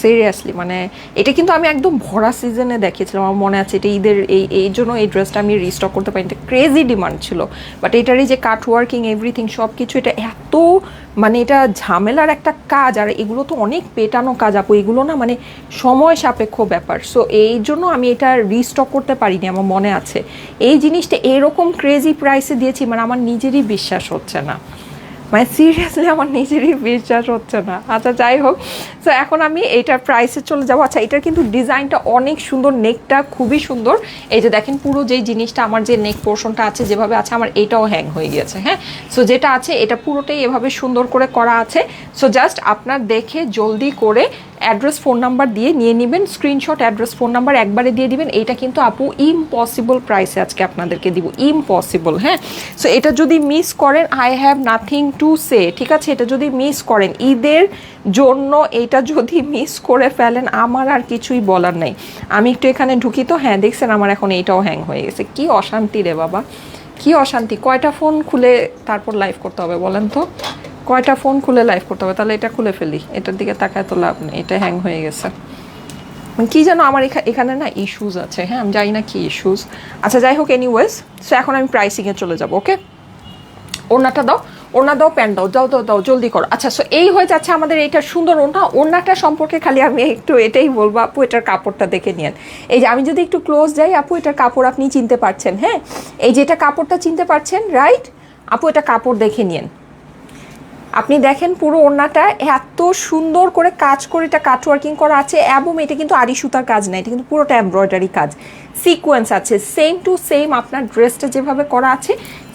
সিরিয়াসলি মানে এটা কিন্তু আমি একদম ভরা সিজনে দেখিয়েছিলাম, আমার মনে আছে। এটা ঈদের এই জন্য এই ড্রেসটা আমি রিস্টক করতে পারি, এটা ক্রেজি ডিমান্ড ছিল। বাট এটারই যে কাট ওয়ার্কিং এভরিথিং সব কিছু, এটা এত মানে এটা ঝামেলার একটা কাজ, আর এগুলো তো অনেক পেটানো কাজ আপু, এগুলো না মানে সময় সাপেক্ষ ব্যাপার। সো এই জন্য আমি এটা রিস্টক করতে পারিনি, আমার মনে আছে। এই জিনিসটা এরকম ক্রেজি প্রাইসে দিয়েছি, মানে আমার নিজেরই বিশ্বাস হচ্ছে না, মানে সিরিয়াসলি আমার নিজেরই বিশ্বাস হচ্ছে না। আচ্ছা যাই হোক, সো এখন আমি এইটার প্রাইসে চলে যাবো। আচ্ছা এটার কিন্তু ডিজাইনটা অনেক সুন্দর, নেকটা খুবই সুন্দর। এই যে দেখেন পুরো যেই জিনিসটা আমার যে নেক পোর্শনটা আছে যেভাবে আছে, আমার এইটাও হ্যাং হয়ে গিয়েছে, হ্যাঁ। সো যেটা আছে এটা পুরোটাই এভাবে সুন্দর করে করা আছে। সো জাস্ট আপনার দেখে জলদি করে অ্যাড্রেস ফোন নাম্বার দিয়ে নিয়ে নেবেন, স্ক্রিনশট অ্যাড্রেস ফোন নাম্বার একবারে দিয়ে দিবেন। এইটা কিন্তু আপু ইম্পসিবল প্রাইসে আজকে আপনাদেরকে দিব, ইম্পসিবল, হ্যাঁ। সো এটা যদি মিস করেন I have nothing to say, ঠিক আছে। এটা যদি মিস করেন ঈদের জন্য, এটা যদি মিস করে ফেলেন আমার আর কিছুই বলার নেই। আমি একটু এখানে ঢুকি তো, হ্যাঁ দেখছেন আমার এখন এইটাও হ্যাং হয়ে গেছে। কি অশান্তি রে বাবা, কি অশান্তি। কয়টা ফোন খুলে তারপর লাইভ করতে হবে বলেন তো, কয়টা ফোন খুলে লাইভ করতে হবে? তাহলে এটা খুলে ফেলি, এটার দিকে তাকায় তো লাভ নেই, এটা হ্যাং হয়ে গেছে। কি যেন আমার এখানে না ইস্যুস আছে, হ্যাঁ আমি জানি না কি ইস্যুস। আচ্ছা যাই হোক, এনিওয়েজ সো এখন আমি প্রাইসিংয়ে চলে যাব। ওকে, ওড়নাটা দাও, ওড়না দাও, প্যান্ট দাও, যাও দাও দাও, জলদি করো। আচ্ছা সো এই হয়ে যাচ্ছে আমাদের এইটার সুন্দর ওড়না। ওড়নাটা সম্পর্কে খালি আমি একটু এটাই বলবো আপু, এটার কাপড়টা দেখে নিন। এই যে আমি যদি একটু ক্লোজ যাই আপু, এটার কাপড় আপনি চিনতে পারছেন, হ্যাঁ এই যে এটা কাপড়টা চিনতে পারছেন, রাইট আপু, এটা কাপড় দেখে নিন। আপনি দেখেন পুরো ওড়নাটা এত সুন্দর করে কাজ করে এটা কাটওয়ার্কিং করা আছে, এবং এটা কিন্তু আড়ি সুতার কাজ না, এটা কিন্তু পুরোটা এমব্রয়ডারি কাজ, সিকোয়েন্স আছে সেম টু সেম। আপনার ড্রেসটা যেভাবে করা আছে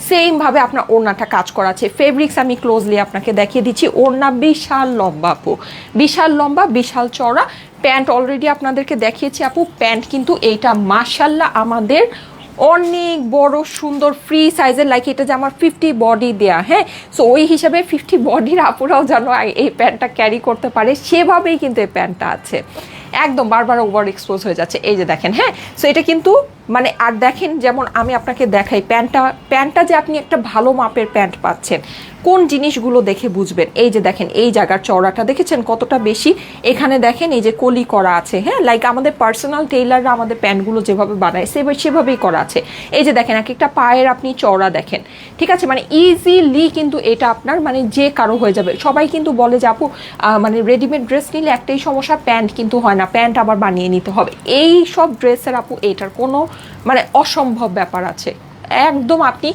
সেমভাবে আপনার ওড়নাটা কাজ করা আছে। ফেব্রিক্স আমি ক্লোজলি আপনাকে দেখিয়ে দিচ্ছি। ওড়না বিশাল লম্বা আপু, বিশাল লম্বা, বিশাল চওড়া। প্যান্ট অলরেডি আপনাদেরকে দেখিয়েছি আপু, প্যান্ট কিন্তু এইটা মাশাল্লাহ আমাদের অনেক বড় সুন্দর ফ্রি সাইজের, লাইক এটা যে আমার 50 বডি দেয়া, হ্যাঁ সো ওই হিসাবে 50 বডির আপুরাও যেন এই প্যান্টটা ক্যারি করতে পারে সেভাবেই কিন্তু এই প্যান্টটা আছে। একদম বারবার ওভার এক্সপোজ হয়ে যাচ্ছে, এই যে দেখেন, হ্যাঁ সো এটা কিন্তু মানে আর দেখেন যেমন আমি আপনাকে দেখাই প্যান্টটা যে আপনি একটা ভালো মাপের প্যান্ট পাচ্ছেন কোন জিনিসগুলো দেখে বুঝবেন। এই যে দেখেন এই জায়গার চওড়াটা দেখেছেন কতটা বেশি, এখানে দেখেন এই যে কলি করা আছে, হ্যাঁ লাইক আমাদের পার্সোনাল টেইলাররা আমাদের প্যান্টগুলো যেভাবে বানায় সেভাবেই করা আছে। এই যে দেখেন এক একটা পায়ের আপনি চওড়া দেখেন, ঠিক আছে, মানে ইজিলি কিন্তু এটা আপনার মানে যে কারো হয়ে যাবে। সবাই কিন্তু বলে যে আপু মানে রেডিমেড ড্রেস নিলে একটাই সমস্যা, প্যান্ট কিন্তু হয় না, প্যান্ট আবার বানিয়ে নিতে হবে। এই সব ড্রেসের আপু এটার কোনো মানে অসম্ভব ব্যাপার আছে, একদম আপনি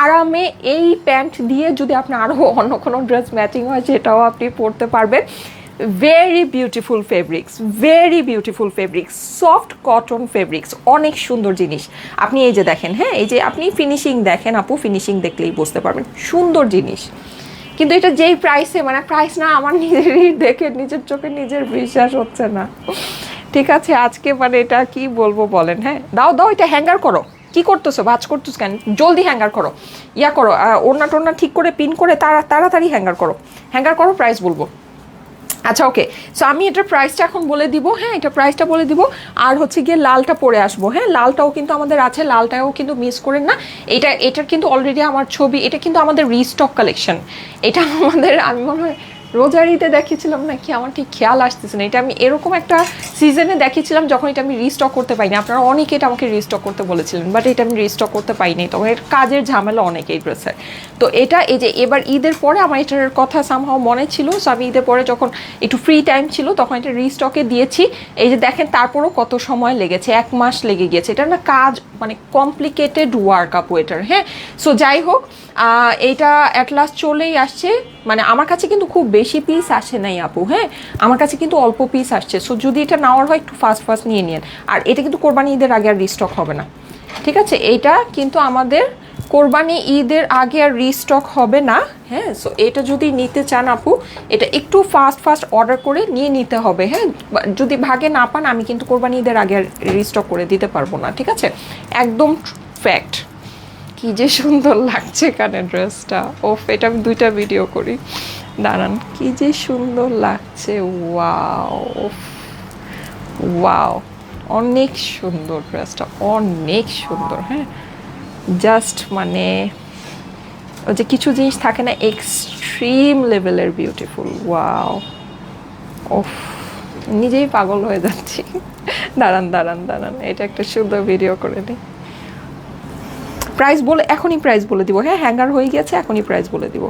আরামে এই প্যান্ট দিয়ে যদি আপনার আরও অন্য কোনো ড্রেস ম্যাচিং হয় সেটাও আপনি পরতে পারবেন। Very beautiful fabrics, very beautiful fabrics, soft cotton fabrics, অনেক সুন্দর জিনিস। আপনি এই যে দেখেন, হ্যাঁ এই যে আপনি ফিনিশিং দেখেন আপু, ফিনিশিং দেখলেই বুঝতে পারবেন সুন্দর জিনিস। কিন্তু এটা যেই প্রাইসে, মানে প্রাইস না আমার নিজেরই দেখে নিজের চোখে নিজের বিশ্বাস হচ্ছে না, ঠিক আছে আজকে মানে এটা কি বলবো বলেন। হ্যাঁ দাও দাও, এটা হ্যাঙ্গার করো, কি করতেছো, ভাঁজ করতেছো কেন? জলদি হ্যাঙ্গার করো, ইয়া করো, ওড়না টোড়না ঠিক করে পিন করে তাড়াতাড়ি হ্যাঙ্গার করো, প্রাইস বলবো। আচ্ছা ওকে, সো আমি এটার প্রাইসটা এখন বলে দিব। হ্যাঁ, এটা প্রাইসটা বলে দিব। আর হচ্ছে গিয়ে লালটা পরে আসবো। হ্যাঁ, লালটাও কিন্তু আমাদের আছে, লালটাও কিন্তু মিস করেন না। এটার কিন্তু অলরেডি আমার ছবি, এটা কিন্তু আমাদের রিস্টক কালেকশন। এটা আমাদের, আমি মনে হয় রোজারিতে দেখিয়েছিলাম নাকি, আমার ঠিক খেয়াল আসতেছে না। এটা আমি এরকম একটা সিজনে দেখিয়েছিলাম যখন এটা আমি রিস্টক করতে পাইনি। আপনারা অনেকে এটা আমাকে রিস্টক করতে বলেছিলেন, বাট এটা আমি রিস্টক করতে পাইনি, তখন এর কাজের ঝামেলা অনেক এই ড্রেসের। তো এটা এই যে এবার ঈদের পরে আমার এটার কথা সামহাও মনে ছিল, সো আমি ঈদের পরে যখন একটু ফ্রি টাইম ছিল তখন এটা রিস্টকে দিয়েছি। এই যে দেখেন, তারপরও কত সময় লেগেছে, 1 মাস লেগে গিয়েছে। এটা না কাজ মানে কমপ্লিকেটেড ওয়ার্ক আপু এটার। হ্যাঁ, সো যাই হোক, এইটা অ্যাট লাস্ট চলেই আসছে। মানে আমার কাছে কিন্তু খুব বেশি পিস আসে নাই আপু। হ্যাঁ, আমার কাছে কিন্তু অল্প পিস আসছে। সো যদি এটা নেওয়ার হয় একটু ফাস্ট নিয়ে নিন। আর এটা কিন্তু কোরবানি ঈদের আগে আর রিস্টক হবে না, ঠিক আছে? এইটা কিন্তু আমাদের কোরবানি ঈদের আগে আর রিস্টক হবে না। হ্যাঁ, সো এটা যদি নিতে চান আপু, এটা একটু ফাস্ট অর্ডার করে নিয়ে নিতে হবে। হ্যাঁ, যদি ভাগে না পান আমি কিন্তু কোরবানি ঈদের আগে আর রিস্টক করে দিতে পারবো না, ঠিক আছে? একদম ফ্যাক্ট। কি যে সুন্দর লাগছে কানের ড্রেসটা, ওফ, এটা আমি 2টা ভিডিও করি, দাঁড়ান। কি যে সুন্দর লাগছে, ওয়াও ওয়াও, অনেক সুন্দর ড্রেসটা, অনেক সুন্দর। হ্যাঁ, জাস্ট মানে ওই যে কিছু জিনিস থাকে না, এক্সট্রিম লেভেলের বিউটিফুল। ওয়াও, ওফ, নিজেই পাগল হয়ে যাচ্ছি। দাঁড়ান, এটা একটা সুন্দর ভিডিও করে নিই। প্রাইস বলে এখনই প্রাইস বলে দিব। হ্যাঁ, হ্যাঙ্গার হয়ে গেছে, এখনই প্রাইস বলে দিব।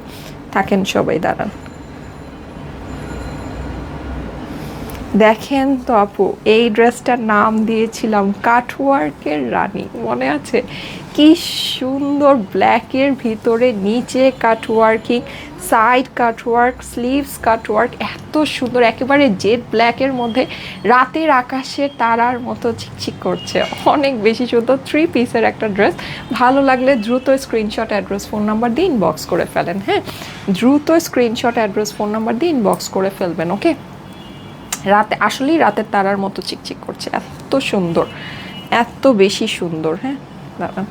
থাকেন সবাই, দাঁড়ান। দেখেন তো আপু, এই ড্রেসটার নাম দিয়েছিলাম কাটওয়ার্কের রানী, মনে আছে? কি সুন্দর, ব্ল্যাকের ভিতরে নিচে cutworking, side cutwork, sleeves cutwork, এত সুন্দর, একেবারে জেড ব্ল্যাকের মধ্যে রাতের আকাশের তারার মতো চিকচিক করছে, অনেক বেশি সুন্দর। 3 পিসের একটা ড্রেস। ভালো লাগলে দ্রুত স্ক্রিনশট, অ্যাড্রেস, ফোন নাম্বার দিয়ে ইনবক্স করে ফেলেন। হ্যাঁ, দ্রুত স্ক্রিনশট, অ্যাড্রেস, ফোন নাম্বার দিয়ে ইনবক্স করে ফেলবেন। ওকে, রাতে আসলেই রাতের তারার মতো চিকচিক করছে, এত সুন্দর, এত বেশি সুন্দর। হ্যাঁ, দাঁড়ান,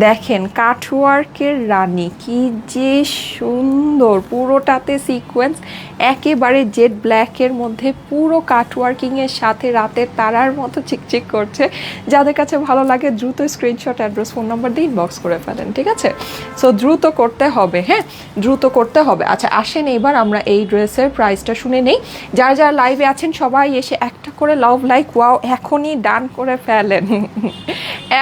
দেখেন কাটওয়ার্কের রানী, কি যে সুন্দর, পুরোটাতে সিকোয়েন্স, একেবারে জেড ব্ল্যাকের মধ্যে পুরো কাটওয়ার্কিংয়ের সাথে রাতের তারার মতো চিকচিক করছে। যাদের কাছে ভালো লাগে দ্রুত স্ক্রিনশট, অ্যাড্রেস, ফোন নাম্বার দিয়ে ইনবক্স করে ফেলেন, ঠিক আছে? সো দ্রুত করতে হবে। হ্যাঁ, দ্রুত করতে হবে। আচ্ছা আসেন, এবার আমরা এই ড্রেসের প্রাইসটা শুনে নেই। যারা যারা লাইভে আছেন সবাই এসে একটা করে লাভ লাইক ওয়াও এখনই ডান করে ফেলেন।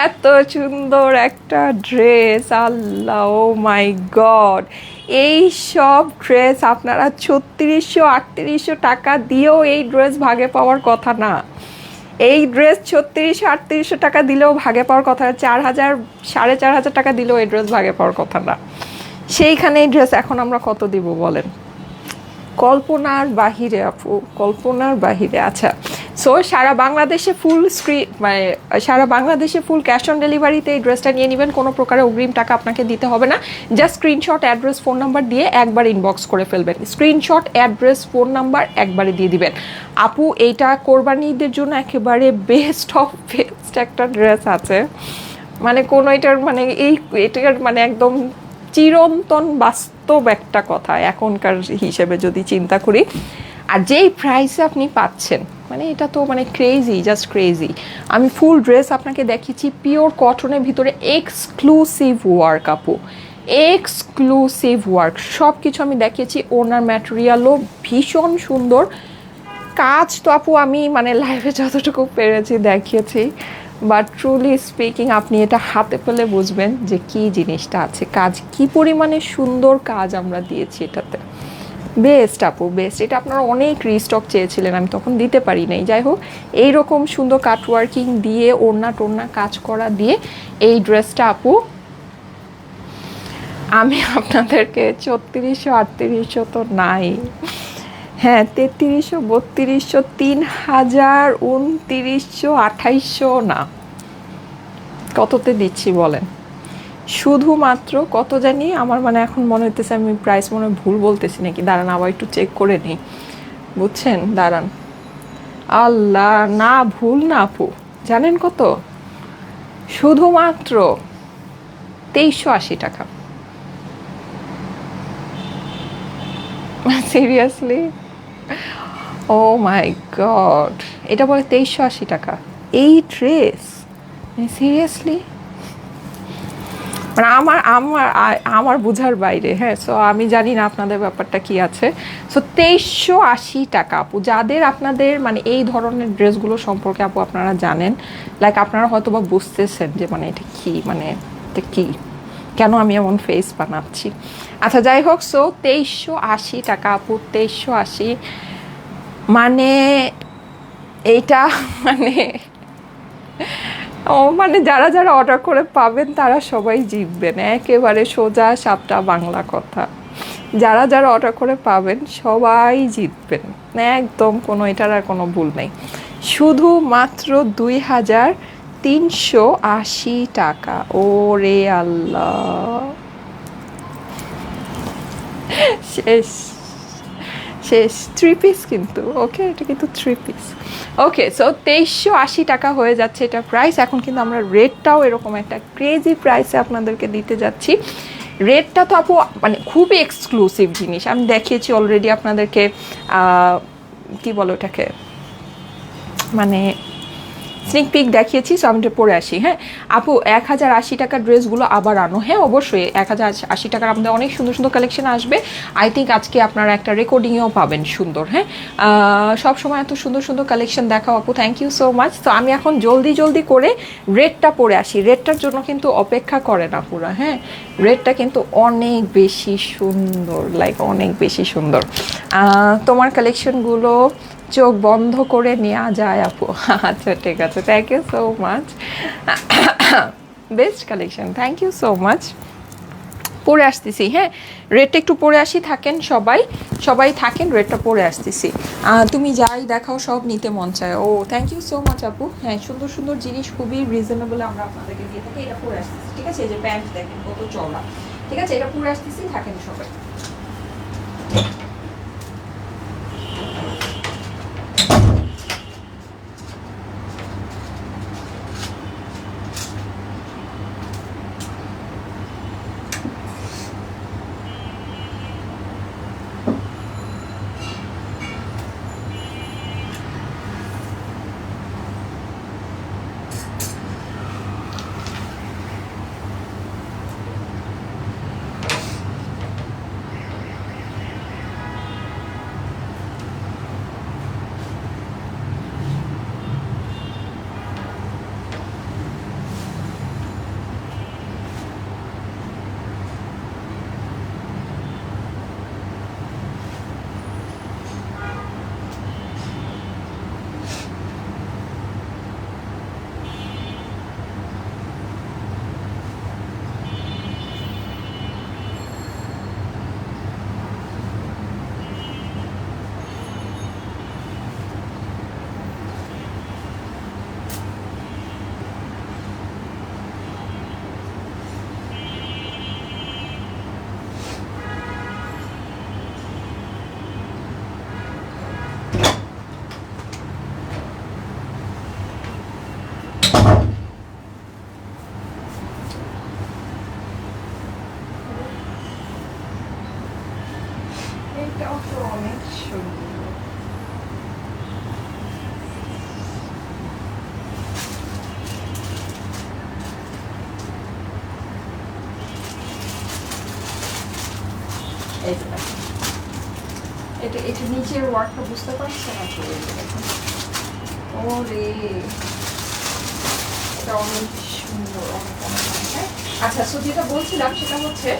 এত সুন্দর একটা ড্রেস, আল্লাহ, ও মাই গড! এই সব ড্রেস আপনারা 3600-3800 টাকা দিয়েও এই ড্রেস ভাগে পাওয়ার কথা না। এই ড্রেস 3600-3800 টাকা দিলেও ভাগে পাওয়ার কথা না, 4000, 4500 টাকা দিলেও এই ড্রেস ভাগে পাওয়ার কথা না। সেইখানে এই ড্রেস এখন আমরা কত দিব বলেন? কল্পনার বাহিরে আপু, কল্পনার বাহিরে। আচ্ছা, সো সারা বাংলাদেশে মানে সারা বাংলাদেশে ফুল ক্যাশ অন ডেলিভারিতে এই ড্রেসটা নিয়ে নেবেন, কোনো প্রকারের অগ্রিম টাকা আপনাকে দিতে হবে না। Just screenshot, address, phone number দিয়ে একবার ইনবক্স করে ফেলবেন। স্ক্রিনশট, অ্যাড্রেস, ফোন নাম্বার একবারে দিয়ে দিবেন। আপু, এইটা কোরবানিদের জন্য একেবারে বেস্ট অফ বেস্ট একটা ড্রেস আছে, মানে কোনো এটার মানে এটার মানে একদম চিরন্তন বাস্তব একটা কথা এখনকার হিসেবে যদি চিন্তা করি। আর যেই প্রাইসে আপনি পাচ্ছেন, মানে এটা তো মানে ক্রেজি, জাস্ট ক্রেজি। আমি ফুল ড্রেস আপনাকে দেখিয়েছি পিওর কটনের ভিতরে, এক্সক্লুসিভ ওয়ার্ক আপু, এক্সক্লুসিভ ওয়ার্ক, সব কিছু আমি দেখিয়েছি। ওনার ম্যাটেরিয়ালও ভীষণ সুন্দর। কাজ তো আপু আমি মানে লাইভে যতটুকু পেরেছি দেখিয়েছি, বাট ট্রুলি স্পিকিং আপনি এটা হাতে পেলে বুঝবেন যে কি জিনিসটা আছে, কাজ কি পরিমাণে সুন্দর কাজ আমরা দিয়েছি এটাতে। বেস্ট আপু, বেস্ট। এটা আপনারা অনেক রিস্টক চেয়েছিলেন, আমি তখন দিতে পারি নাই। যাই হোক, এইরকম সুন্দর কাটওয়ার্কিং দিয়ে, ওড়না টোড়না কাজ করা দিয়ে এই ড্রেসটা আপু আমি আপনাদেরকে 3600-3800 তো নাই, হ্যাঁ 3300, 3200, 3000, 2900, 2800 না, কততে দিচ্ছি বলেন? শুধুমাত্র কত জানি, আমার মানে এখন মনে হইতেছে আমি প্রাইস মনে ভুল বলতেছি নাকি, দাঁড়ান আবার একটু চেক করে নিই, বুঝছেন? দাঁড়ান, আল্লাহ, না ভুল না আপু, জানেন কত? শুধুমাত্র 2380 টাকা। সিরিয়াসলি? ও মাই গড, এটা বলে 2380 টাকা এই ড্রেস? সিরিয়াসলি? মানে আমার আমার আমার বোঝার বাইরে। হ্যাঁ, সো আমি জানি না আপনাদের ব্যাপারটা কি আছে। সো 2380 টাকা আপু, যাদের আপনাদের মানে এই ধরনের ড্রেসগুলো সম্পর্কে আপু আপনারা জানেন, লাইক আপনারা হয়তো বা বুঝতেছেন যে মানে এটা কি, মানে এটা কি, কেন আমি এমন ফেস বানাচ্ছি। আচ্ছা যাই হোক, সো 2380 টাকা আপু, 2380। মানে এইটা মানে ও মানে যারা যারা অর্ডার করে পাবেন তারা সবাই জিতবেন, একেবারে সোজা সাপটা বাংলা কথা। যারা যারা অর্ডার করে পাবেন সবাই জিতবেন, একদম কোনো এটার আর কোনো ভুল নেই। শুধুমাত্র 2380 টাকা। ও রে আল্লাহ, শেষ শেষ। থ্রি পিস কিন্তু, ওকে, এটা কিন্তু থ্রি পিস। ওকে, সো 2380 টাকা হয়ে যাচ্ছে এটা প্রাইস। এখন কিন্তু আমরা রেটটাও এরকম একটা ক্রেজি প্রাইসে আপনাদেরকে দিতে যাচ্ছি। রেটটা তো আপু মানে খুবই এক্সক্লুসিভ জিনিস, আমি দেখিয়েছি অলরেডি আপনাদেরকে। কি বলো ওটাকে, মানে স্নিক পিক দেখিয়েছি। সো আমি এটা পরে আসি। হ্যাঁ আপু, 1080 টাকার ড্রেসগুলো আবার আনো। হ্যাঁ অবশ্যই, 1080 টাকার আমাদের অনেক সুন্দর সুন্দর কালেকশন আসবে। আই থিঙ্ক আজকে আপনারা একটা রেকর্ডিংও পাবেন সুন্দর। হ্যাঁ, সব সময় এত সুন্দর সুন্দর কালেকশন দেখাও আপু, থ্যাংক ইউ সো মাচ। তো আমি এখন জলদি জলদি করে রেটটা পরে আসি। রেটটার জন্য কিন্তু অপেক্ষা করে না পুরো। হ্যাঁ, রেটটা কিন্তু অনেক বেশি সুন্দর, লাইক অনেক বেশি সুন্দর। তোমার কালেকশনগুলো চোখ বন্ধ করে নেওয়া যায় আপু। আচ্ছা ঠিক আছে, thank you so much. Best collection, thank you so much. পরে আসতেছি। হ্যাঁ, রেটটা একটু পরে আসি, থাকেন সবাই, সবাই থাকেন, রেটটা পরে আসতেছি। তুমি যাই দেখাও সব নিতে মন চায়। ও থ্যাংক ইউ সো মাচ আপু। হ্যাঁ, সুন্দর সুন্দর জিনিস খুবই রিজনেবল আমরা আপনাদেরকে দিয়ে থাকি। এটা পরে আসতেছি, ঠিক আছে? এই যে প্যান্ট দেখেন কত চওড়া, ঠিক আছে? এটা পরে আসতেছি, থাকেন সবাই। এটাও তো অনেক সুন্দর। এটা এটা নিচের ওয়ার্কটা বুঝতে পারছেন আপু? ওরে, এটা অনেক সুন্দর, অনেক অনেক অনেক। আচ্ছা, সো যেটা বলছিলাম সেটা হচ্ছে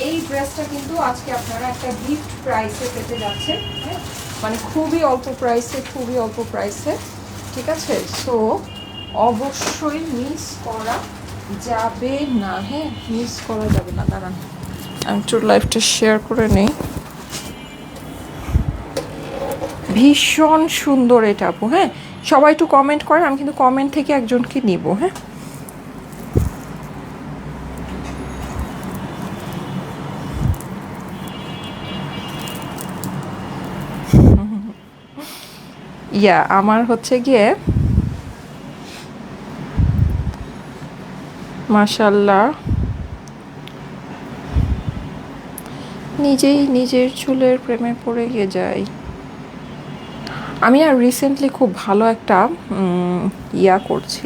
এই ড্রেসটা কিন্তু আজকে আপনারা একটা গিফট প্রাইসে পেতে যাচ্ছেন। হ্যাঁ, মানে খুবই অল্প প্রাইসে, খুবই অল্প প্রাইসে, ঠিক আছে? সো অবশ্যই মিস করা যাবে না। হ্যাঁ, মিস করা যাবে না। দাঁড়ান আমি একটু লাইভটা শেয়ার করে নিই। ভীষণ সুন্দর এটা আপু। হ্যাঁ, সবাই একটু কমেন্ট করেন, আমি কিন্তু কমেন্ট থেকে একজনকে নিব। হ্যাঁ, ইয়া আমার হচ্ছে গিয়ে মাশাআল্লাহ, নিজেই নিজের চুলের প্রেমে পড়ে গিয়ে যাই। আমি আর রিসেন্টলি খুব ভালো একটা ইয়া করছি,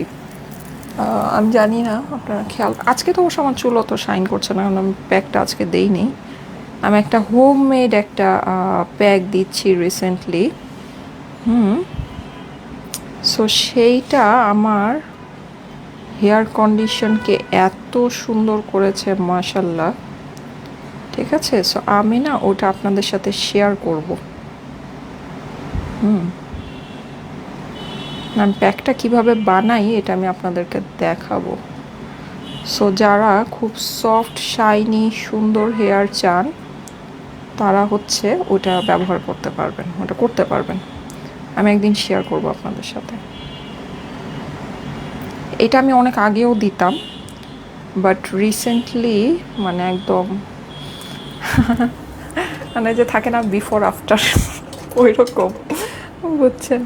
আমি জানি না আপনারা খেয়াল, আজকে তো অবশ্য আমার চুল অত শাইন করছে না কারণ আমি প্যাকটা আজকে দেইনি। আমি একটা হোমমেড একটা প্যাক দিচ্ছি রিসেন্টলি। সো সেইটা আমার হেয়ার কন্ডিশনকে এত সুন্দর করেছে মাশাল্লাহ। ঠিক আছে, সো আমি না ওটা আপনাদের সাথে শেয়ার করব। আমি প্যাকটা কিভাবে বানাই এটা আমি আপনাদেরকে দেখাবো। সো যারা খুব সফট শাইনি সুন্দর হেয়ার চান তারা হচ্ছে ওটা ব্যবহার করতে পারবেন, ওটা করতে পারবেন। আমি একদিন শেয়ার করব আপনাদের সাথে। এটা আমি অনেক আগেও দিতাম, বাট রিসেন্টলি মানে একদম মানে যে থাকে না বিফোর আফটার ওই রকম, বুঝছেন,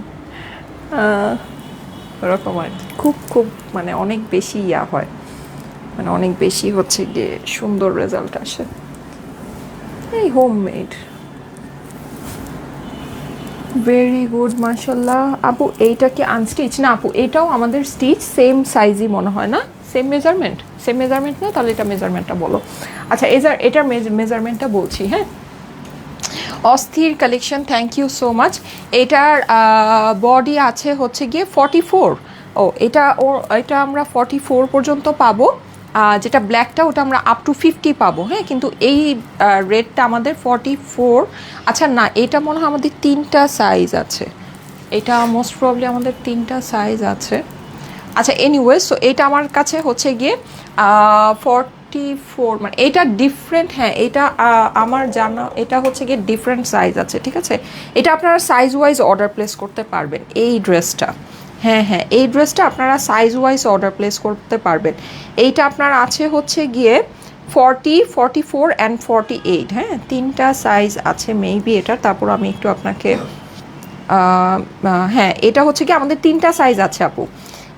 ওরকম আর কি। খুব খুব মানে অনেক বেশি ইয়া হয়, মানে অনেক বেশি হচ্ছে গিয়ে সুন্দর রেজাল্ট আসে। এই হোমমেড, ভেরি গুড মাশাল্লাহ। আপু এইটা কি আনস্টিচ? না আপু, এটাও আমাদের স্টিচ, সেম সাইজই মনে হয় না, সেম মেজারমেন্ট, সেম মেজারমেন্ট না, তাহলে এটা মেজারমেন্টটা বলো। আচ্ছা এটার মেজারমেন্টটা বলছি, হ্যাঁ। অস্থির collection, thank you so much. এটার বডি আছে হচ্ছে গিয়ে 44। এটা আমরা 44 পর্যন্ত পাবো, যেটা ব্ল্যাকটা ওটা আমরা আপ টু 50 পাবো, হ্যাঁ। কিন্তু এই রেডটা আমাদের 44। আচ্ছা না, এটা মনে হয় আমাদের 3টা সাইজ আছে, এটা মোস্ট প্রবলি আমাদের 3টা সাইজ আছে। আচ্ছা এনিওয়ে, সো এটা আমার কাছে হচ্ছে গিয়ে 44, মানে এটা ডিফারেন্ট, হ্যাঁ। এটা আমার জানা এটা হচ্ছে গিয়ে ডিফারেন্ট সাইজ আছে, ঠিক আছে। এটা আপনারা সাইজ ওয়াইজ অর্ডার প্লেস করতে পারবেন এই ড্রেসটা, হ্যাঁ হ্যাঁ, এই ড্রেসটা আপনারা সাইজ ওয়াইজ অর্ডার প্লেস করতে পারবেন। এইটা আপনার আছে হচ্ছে গিয়ে 40, 44 অ্যান্ড 48, হ্যাঁ। 3টা সাইজ আছে মেবি এটার। তারপর আমি একটু আপনাকে হ্যাঁ, এটা হচ্ছে কি আমাদের 3টা সাইজ আছে আপু,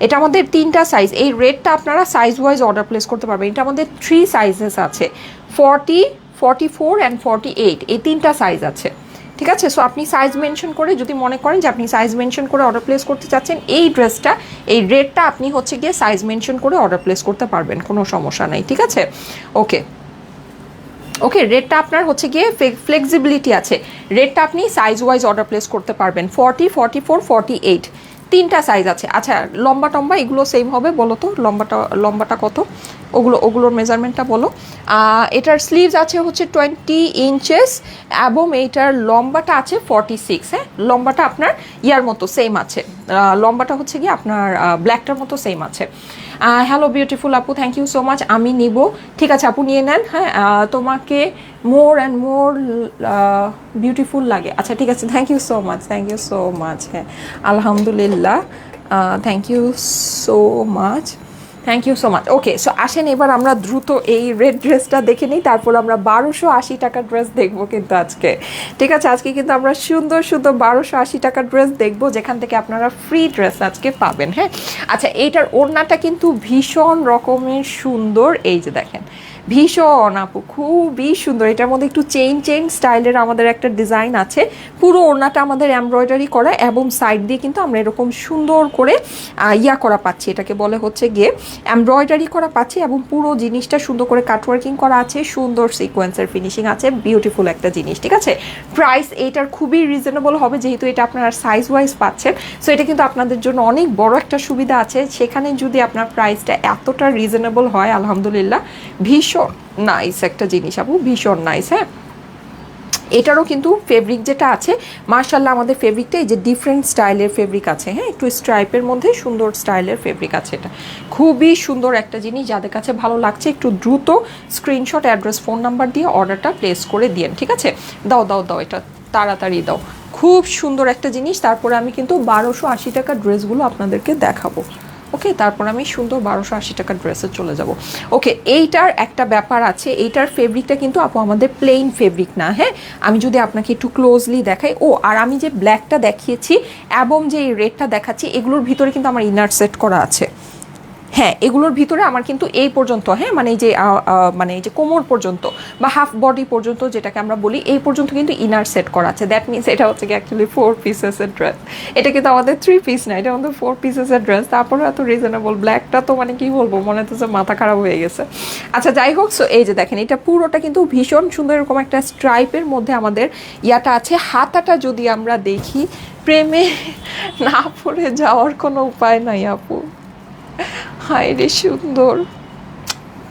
এটা আমাদের 3টা সাইজ। এই রেডটা আপনারা সাইজ ওয়াইজ অর্ডার প্লেস করতে পারবেন। এটা আমাদের 3 সাইজেস আছে, 40, 44 অ্যান্ড 48, এই 3টা সাইজ আছে, ঠিক আছে। সো আপনি সাইজ মেনশন করে যদি মনে করেন যে আপনি সাইজ মেনশন করে অর্ডার প্লেস করতে চাচ্ছেন এই ড্রেসটা, এই রেডটা আপনি হচ্ছে গিয়ে সাইজ মেনশন করে অর্ডার প্লেস করতে পারবেন, কোনো সমস্যা নেই, ঠিক আছে। ওকে ওকে, রেটটা আপনার হচ্ছে গিয়ে ফ্লেক্সিবিলিটি আছে, রেটটা আপনি সাইজ ওয়াইজ অর্ডার প্লেস করতে পারবেন। 40, 44, 48, 3টা সাইজ আছে। আচ্ছা লম্বা টম্বা এগুলো সেম হবে, বলো তো লম্বাটা কত, ওগুলোর মেজারমেন্টটা বলো। এটার স্লিভস আছে হচ্ছে 20 ইঞ্চেস এবং এইটার লম্বাটা আছে 46, হ্যাঁ। লম্বাটা আপনার ইয়ার মতো সেম আছে, লম্বাটা হচ্ছে গিয়ে আপনার ব্ল্যাকটার মতো সেম আছে। হ্যালো বিউটিফুল আপু, থ্যাংক ইউ সো মাচ। আমি নিব, ঠিক আছে আপু নিয়ে নেন, হ্যাঁ। তোমাকে মোর অ্যান্ড মোর বিউটিফুল লাগে, আচ্ছা ঠিক আছে, thank you so much, thank you so much, হ্যাঁ আলহামদুলিল্লাহ, thank you so much, thank you so much. Okay, so আসেন এবার আমরা দ্রুত এই রেড ড্রেসটা দেখে নিই, তারপর আমরা 1280 টাকার ড্রেস দেখবো কিন্তু আজকে, ঠিক আছে। আজকে কিন্তু আমরা সুন্দর সুন্দর 1280 টাকার ড্রেস দেখবো, যেখান থেকে আপনারা ফ্রি ড্রেস আজকে পাবেন, হ্যাঁ। আচ্ছা এইটার ওড়নাটা কিন্তু ভীষণ রকমের সুন্দর, এই যে দেখেন, ভীষণ আপু খুবই সুন্দর। এটার মধ্যে একটু চেইন স্টাইলের আমাদের একটা ডিজাইন আছে, পুরো ওড়নাটা আমাদের এমব্রয়ডারি করা এবং সাইড দিয়ে কিন্তু আমরা এরকম সুন্দর করে ইয়া করা পাচ্ছি, এটাকে বলে হচ্ছে গিয়ে এমব্রয়ডারি করা পাচ্ছি, এবং পুরো জিনিসটা সুন্দর করে কাটওয়ার্কিং করা আছে, সুন্দর সিকোয়েন্সের ফিনিশিং আছে, বিউটিফুল একটা জিনিস, ঠিক আছে। প্রাইস এইটার খুবই রিজনেবল হবে, যেহেতু এটা আপনারা সাইজ ওয়াইজ পাচ্ছেন। সো এটা কিন্তু আপনাদের জন্য অনেক বড় একটা সুবিধা আছে, সেখানে যদি আপনার প্রাইসটা এতটা রিজনেবল হয় আলহামদুলিল্লাহ, ভীষণ নাইস একটা জিনিস আপু, ভীষণ নাইস, হ্যাঁ। এটারও কিন্তু ফেব্রিক যেটা আছে মার্শাল্লাহ, আমাদের ফেব্রিকটা এই যে ডিফারেন্ট স্টাইলের ফেব্রিক আছে, হ্যাঁ, একটু স্ট্রাইপের মধ্যে সুন্দর স্টাইলের ফেব্রিক আছে, এটা খুবই সুন্দর একটা জিনিস। যাদের কাছে ভালো লাগছে একটু দ্রুত স্ক্রিনশট, অ্যাড্রেস, ফোন নাম্বার দিয়ে অর্ডারটা প্লেস করে দিন, ঠিক আছে। দাও দাও দাও, এটা তাড়াতাড়ি দাও, খুব সুন্দর একটা জিনিস। তারপরে আমি কিন্তু 1280 টাকার ড্রেসগুলো আপনাদেরকে দেখাবো, ওকে। তারপর আমি সুন্দর 1280 টাকার ড্রেসে চলে যাব। ওকে, এইটার একটা ব্যাপার আছে, এইটার ফেব্রিকটা কিন্তু আপু আমাদের প্লেন ফেব্রিক না, হ্যাঁ। আমি যদি আপনাকে একটু ক্লোজলি দেখাই, আর আমি যে ব্ল্যাকটা দেখিয়েছি এবং যে রেডটা দেখাচ্ছি এগুলোর ভিতরে কিন্তু আমার ইনার সেট করা আছে, হ্যাঁ এগুলোর ভিতরে আমার কিন্তু এই পর্যন্ত, হ্যাঁ মানে এই যে মানে এই যে কোমর পর্যন্ত বা হাফ বডি পর্যন্ত যেটাকে আমরা বলি, এই পর্যন্ত কিন্তু ইনার সেট করা আছে। দ্যাট মিনস এটা হচ্ছে কি অ্যাকচুয়ালি 4 পিসেসের ড্রেস। এটা কিন্তু আমাদের 3 পিস না, এটা আমাদের 4 পিসেসের ড্রেস। তারপরে এত রিজনেবল, ব্ল্যাকটা তো মানে কি বলবো, মনে হচ্ছে মাথা খারাপ হয়ে গেছে। আচ্ছা যাই হোক, সো এই যে দেখেন এটা পুরোটা কিন্তু ভীষণ সুন্দর, এরকম একটা স্ট্রাইপের মধ্যে আমাদের ইয়াটা আছে। হাতাটা যদি আমরা দেখি, প্রেমে না পড়ে যাওয়ার কোনো উপায় নাই আপু। হায় রে সুন্দর,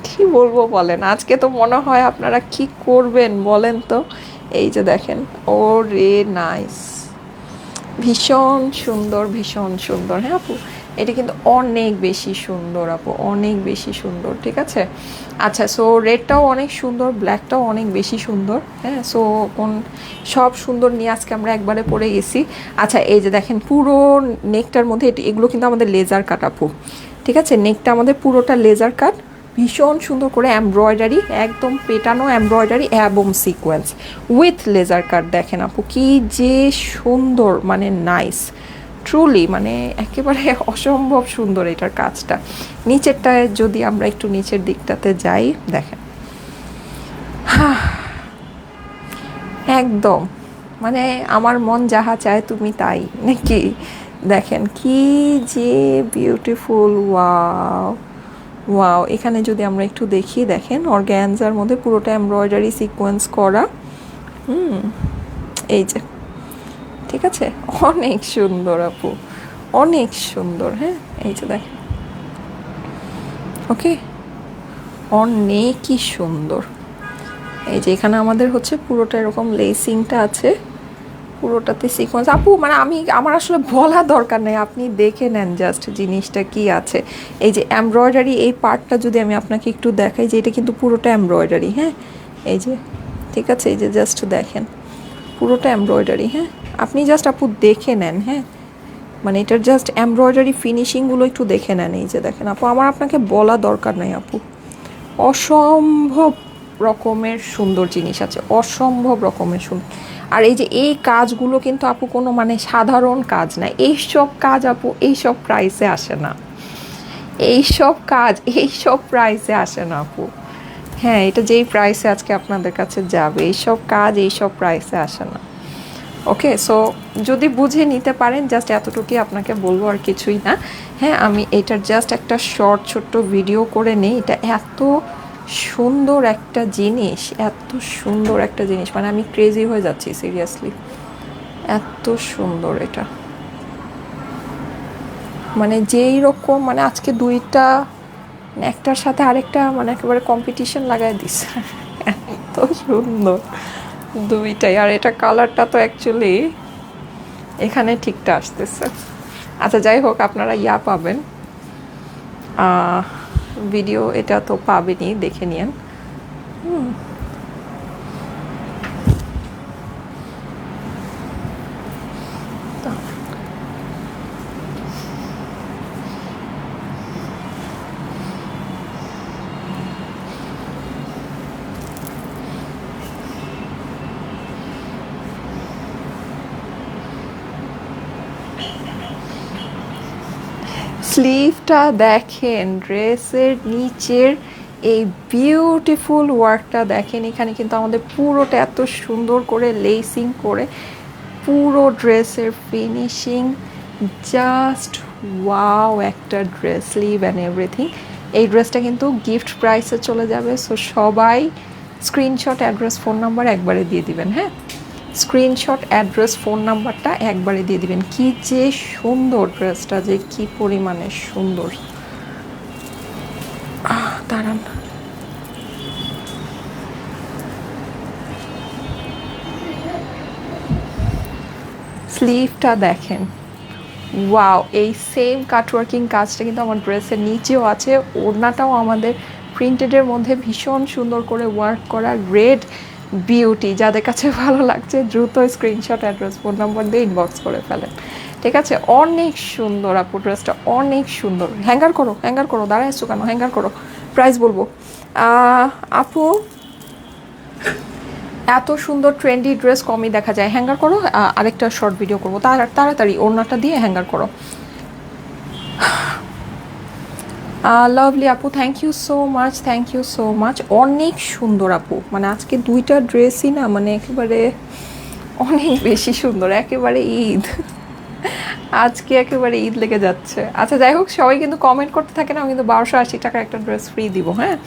কি বলবো বলেন, আজকে তো মনে হয় আপনারা কি করবেন বলেন তো। এই যে দেখেন, ও রে নাইস, ভীষণ সুন্দর, ভীষণ সুন্দর। হ্যাঁ আপু, এটা কিন্তু অনেক বেশি সুন্দর আপু, অনেক বেশি সুন্দর। ঠিক আছে, আচ্ছা সো রেডটাও অনেক সুন্দর, ব্ল্যাকটাও অনেক বেশি সুন্দর। হ্যাঁ সো কোন সব সুন্দর নিয়ে আজকে আমরা একবারে পরে গেছি। আচ্ছা এই যে দেখেন পুরো নেকটার মধ্যে এগুলো কিন্তু আমাদের লেজার কাট আপু। ঠিক আছে, নেকটা আমাদের পুরোটা লেজার কাট, ভীষণ সুন্দর করে এমব্রয়ডারি, একদম পেটানো এমব্রয়ডারি এবং সিকোয়েন্স উইথ লেজার কাট। দেখেন আপু কি যে সুন্দর, মানে নাইস, ট্রুলি মানে একেবারে অসম্ভব সুন্দর এটার কাজটা। নিচেরটায় যদি আমরা একটু নিচের দিকটাতে যাই, দেখেন একদম মানে আমার মন যাহা চায় তুমি তাই নাকি। দেখেন কি যে বিউটিফুল, ওয়াও ওয়াও। এখানে যদি আমরা একটু দেখি, দেখেন অর্গ্যানজার মধ্যে পুরোটা এমব্রয়ডারি সিকোয়েন্স করা। এই যে, ঠিক আছে, অনেক সুন্দর আপু, অনেক সুন্দর। হ্যাঁ এই যে দেখেন, ওকে, অনেকই সুন্দর। এই যে এখানে আমাদের হচ্ছে পুরোটা এরকম লেসিংটা আছে, পুরোটাতে সিকোয়েন্স আপু, মানে আমার আসলে বলা দরকার নেই, আপনি দেখে নেন জাস্ট জিনিসটা কি আছে। এই যে এমব্রয়ডারি এই পার্টটা যদি আমি আপনাকে একটু দেখাই, যে এটা কিন্তু পুরোটা এমব্রয়ডারি। হ্যাঁ এই যে, ঠিক আছে, এই যে জাস্ট দেখেন পুরোটা এমব্রয়ডারি। হ্যাঁ আপনি জাস্ট আপু দেখে নেন, হ্যাঁ মানে এটার জাস্ট এমব্রয়ডারি ফিনিশিংগুলো একটু দেখে নেন। এই যে দেখেন আপু, আমার আপনাকে বলা দরকার নাই আপু, অসম্ভব রকমের সুন্দর জিনিস আছে, অসম্ভব রকমের সুন্দর। আর এই যে এই কাজগুলো কিন্তু আপু কোনো মানে সাধারণ কাজ না, এইসব কাজ আপু এইসব প্রাইসে আসে না, এইসব কাজ এইসব প্রাইসে আসে না আপু। হ্যাঁ এটা যেই প্রাইসে আজকে আপনাদের কাছে যাবে, এইসব কাজ এইসব প্রাইসে আসে না। ওকে সো যদি বুঝে নিতে পারেন, জাস্ট এতটুকুই আপনাকে বলবো, আর কিছুই না। হ্যাঁ আমি এটার জাস্ট একটা শর্ট ছোট্ট ভিডিও করে নেই। এটা এত সুন্দর একটা জিনিস, এত সুন্দর একটা জিনিস, মানে আমি ক্রেজি হয়ে যাচ্ছি সিরিয়াসলি, এত সুন্দর এটা। মানে যেই রকম, মানে আজকে দুইটা একটার সাথে আরেকটা মানে একেবারে কম্পিটিশন লাগাই দিছে, এত সুন্দর দুইটাই। আর এটা কালারটা তো অ্যাকচুয়ালি এখানে ঠিকটা আসতেছে। আচ্ছা যাই হোক, আপনারা ইয়া পাবেন ভিডিও, এটা তো পাবেনই, দেখে নিন। স্লিভটা দেখেন, ড্রেসের নিচের এই বিউটিফুল ওয়ার্কটা দেখেন। এখানে কিন্তু আমাদের পুরোটা এত সুন্দর করে লেসিং করে, পুরো ড্রেসের ফিনিশিং জাস্ট ওয়াও একটা ড্রেস, স্লিভ অ্যান্ড এভরিথিং। এই ড্রেসটা কিন্তু গিফট প্রাইসে চলে যাবে। সো সবাই স্ক্রিনশট, অ্যাড্রেস, ফোন নাম্বার একবারে দিয়ে দিবেন। হ্যাঁ স্ক্রিনশট, অ্যাড্রেস, ফোন নাম্বারটা একবারে দিয়ে দিবেন। কি যে সুন্দর ড্রেসটা, যে কি পরিমাণে সুন্দর। দাঁড়ান, স্লিভটা দেখেন, ওয়াও। এই সেম কাটওয়ার্কিং কাজটা কিন্তু আমার ড্রেসের নিচেও আছে। ওড়নাটাও আমাদের প্রিন্টেডের মধ্যে ভীষণ সুন্দর করে ওয়ার্ক করা, রেড বিউটি। যাদের কাছে ভালো লাগছে দ্রুত স্ক্রিনশট, অ্যাড্রেস, ফোন নাম্বার দিয়ে ইনবক্স করে ফেলেন। ঠিক আছে, অনেক সুন্দর আপু ড্রেসটা, অনেক সুন্দর। হ্যাঙ্গার করো, হ্যাঙ্গার করো, দাঁড়ায় আসছো কেন, হ্যাঙ্গার করো। প্রাইস বলবো আপু, এত সুন্দর ট্রেন্ডি ড্রেস কমই দেখা যায়। হ্যাঙ্গার করো, আরেকটা শর্ট ভিডিও করবো, তাড়াতাড়ি ওড়নাটা দিয়ে হ্যাঙ্গার করো। লাভলি আপু, thank you so much, thank you so much. অনেক সুন্দর আপু, মানে আজকে দুইটা ড্রেসই না মানে একেবারে অনেক বেশি সুন্দর, একেবারে ঈদ। আজকে একেবারে ঈদ লেগে যাচ্ছে। আচ্ছা যাই হোক, সবাই কিন্তু কমেন্ট করতে থাকে না, আমি কিন্তু 1280 টাকার একটা ড্রেস ফ্রি দিব, হ্যাঁ।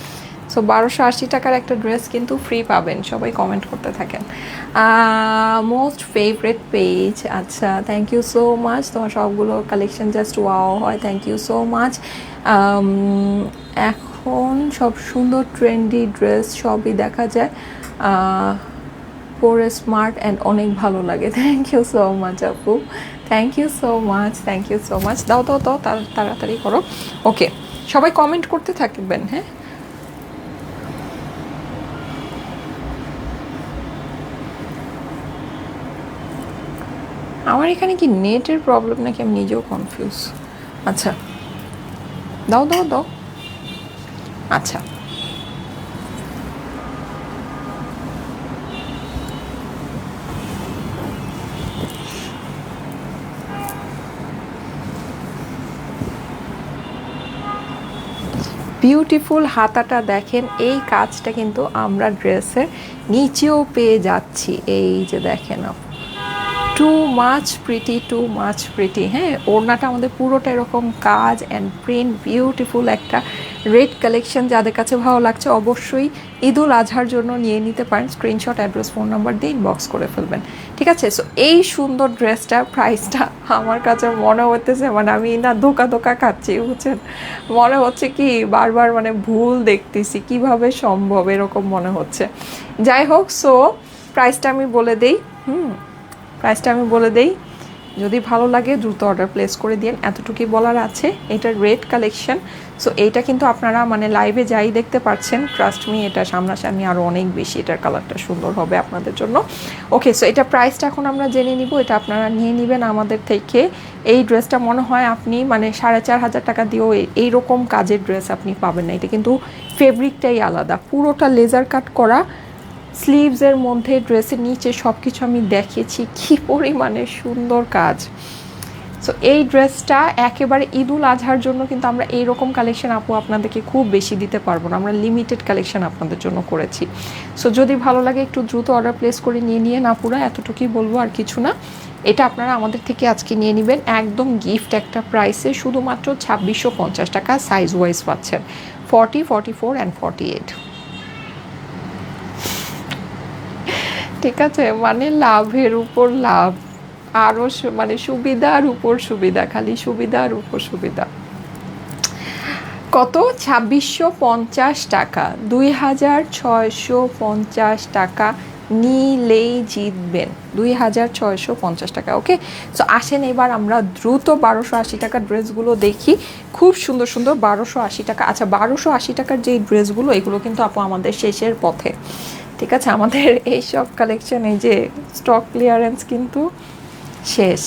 সো 1280 টাকার একটা ড্রেস কিন্তু ফ্রি পাবেন, সবাই কমেন্ট করতে থাকেন। মোস্ট ফেভারেট পেজ, আচ্ছা থ্যাংক ইউ সো মাচ। তোমার সবগুলো কালেকশন জাস্ট ওয়াও হয়, থ্যাংক ইউ সো মাচ। এখন সব সুন্দর ট্রেন্ডি ড্রেস সবই দেখা যায়, পরে স্মার্ট অ্যান্ড অনেক ভালো লাগে। থ্যাংক ইউ সো মাচ আপু, thank you so much, thank you so much. দাও দাও দাও, তাড়াতাড়ি করো। ওকে, সবাই কমেন্ট করতে থাকবেন, হ্যাঁ। আমার এখানে কি নেটের প্রবলেম নাকি আমি নিজেও কনফিউজ। আচ্ছা দাও দাও দাও। আচ্ছা, বিউটিফুল হাতাটা দেখেন, এই কাজটা কিন্তু আমরা ড্রেসের নিচেও পেয়ে যাচ্ছি, এই যে দেখেন আপু, too much pretty, too much pretty, হ্যাঁ। ওড়নাটা আমাদের পুরোটা এরকম কাজ অ্যান্ড প্রিন্ট, বিউটিফুল একটা রেড কালেকশন। যাদের কাছে ভালো লাগছে অবশ্যই ঈদুল আজহার জন্য নিয়ে নিতে পারেন, স্ক্রিনশট, অ্যাড্রেস, ফোন নাম্বার দিয়ে ইনবক্স করে ফেলবেন, ঠিক আছে। সো এই সুন্দর ড্রেসটা প্রাইসটা আমার কাছে মনে হতেছে মানে আমি না ধোকা ধোকা খাচ্ছি, বুঝছেন। মনে হচ্ছে কি বারবার মানে ভুল দেখতেছি, কিভাবে সম্ভব এরকম মনে হচ্ছে। যাই হোক, সো প্রাইসটা আমি বলে দেই, প্রাইসটা আমি বলে দেই, যদি ভালো লাগে দ্রুত অর্ডার প্লেস করে দিন, এতটুকুই বলার আছে। এটা রেড কালেকশন, সো এইটা কিন্তু আপনারা মানে লাইভে যাই দেখতে পাচ্ছেন, ট্রাস্ট মি এটা সামনাসামনি আরও অনেক বেশি এটার কালারটা সুন্দর হবে আপনাদের জন্য। ওকে, সো এটা প্রাইসটা এখন আমরা জেনে নিব, এটা আপনারা নিয়ে নেবেন আমাদের থেকে। এই ড্রেসটা মনে হয় আপনি মানে 4500 টাকা দিয়েও এইরকম কাজের ড্রেস আপনি পাবেন না। এটা কিন্তু ফেব্রিকটাই আলাদা, পুরোটা লেজার কাট করা, স্লিভসের মধ্যে ড্রেসের নিচে সব কিছু আমি দেখিয়েছি, কী পরিমাণে সুন্দর কাজ। সো এই ড্রেসটা একেবারে ঈদুল আজহার জন্য কিন্তু আমরা এইরকম কালেকশন আপু আপনাদেরকে খুব বেশি দিতে পারবো না, আমরা লিমিটেড কালেকশন আপনাদের জন্য করেছি। সো যদি ভালো লাগে একটু দ্রুত অর্ডার প্লেস করে নিয়ে না পুরো, এতটুকুই বলবো, আর কিছু না। এটা আপনারা আমাদের থেকে আজকে নিয়ে নেবেন একদম গিফট একটা প্রাইসে, শুধুমাত্র 2650 টাকা, সাইজ ওয়াইজ পাচ্ছেন 40, 44 অ্যান্ড 48, ঠিক আছে। মানে লাভের উপর লাভ, আরও মানে সুবিধার উপর সুবিধা, খালি সুবিধার উপর সুবিধা। কত? 2650 টাকা, 2650 টাকা নিলেই জিতবেন, 2650 টাকা। ওকে, সো আসেন এবার আমরা দ্রুত 1280 টাকার ড্রেসগুলো দেখি, খুব সুন্দর সুন্দর 1280 টাকা। আচ্ছা 1280 টাকার যেই ড্রেসগুলো, এগুলো কিন্তু আপু আমাদের শেষের পথে, ঠিক আছে। আমাদের এইসব কালেকশন, এই যে স্টক ক্লিয়ারেন্স কিন্তু শেষ।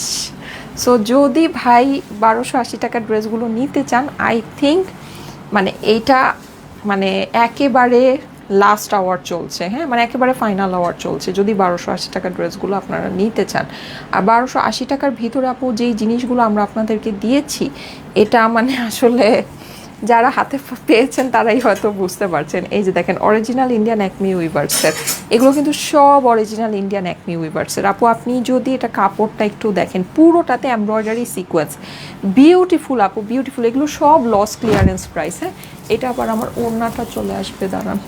সো যদি ভাই 1280 টাকার ড্রেসগুলো নিতে চান, আই থিঙ্ক মানে এইটা মানে একেবারে লাস্ট আওয়ার চলছে, হ্যাঁ, মানে একেবারে ফাইনাল আওয়ার চলছে যদি 1280 টাকার ড্রেসগুলো আপনারা নিতে চান। আর 1280 টাকার ভিতরে আপু যেই জিনিসগুলো আমরা আপনাদেরকে দিয়েছি, এটা মানে আসলে যারা হাতে পেয়েছেন তারাই হয়তো বুঝতে পারছেন। এই যে দেখেন, অরিজিনাল ইন্ডিয়ান একমি উইভার্সের, এগুলো কিন্তু সব অরিজিনাল ইন্ডিয়ান একমি উইভার্সের আপু। আপনি যদি এটা কাপড়টা একটু দেখেন, পুরোটাতে এমব্রয়ডারি সিকোয়েন্স, বিউটিফুল আপু, বিউটিফুল। এগুলো সব লস ক্লিয়ারেন্স প্রাইস, হ্যাঁ। এটা আবার আমার ওড়নাটা চলে আসবে, দাঁড়ান,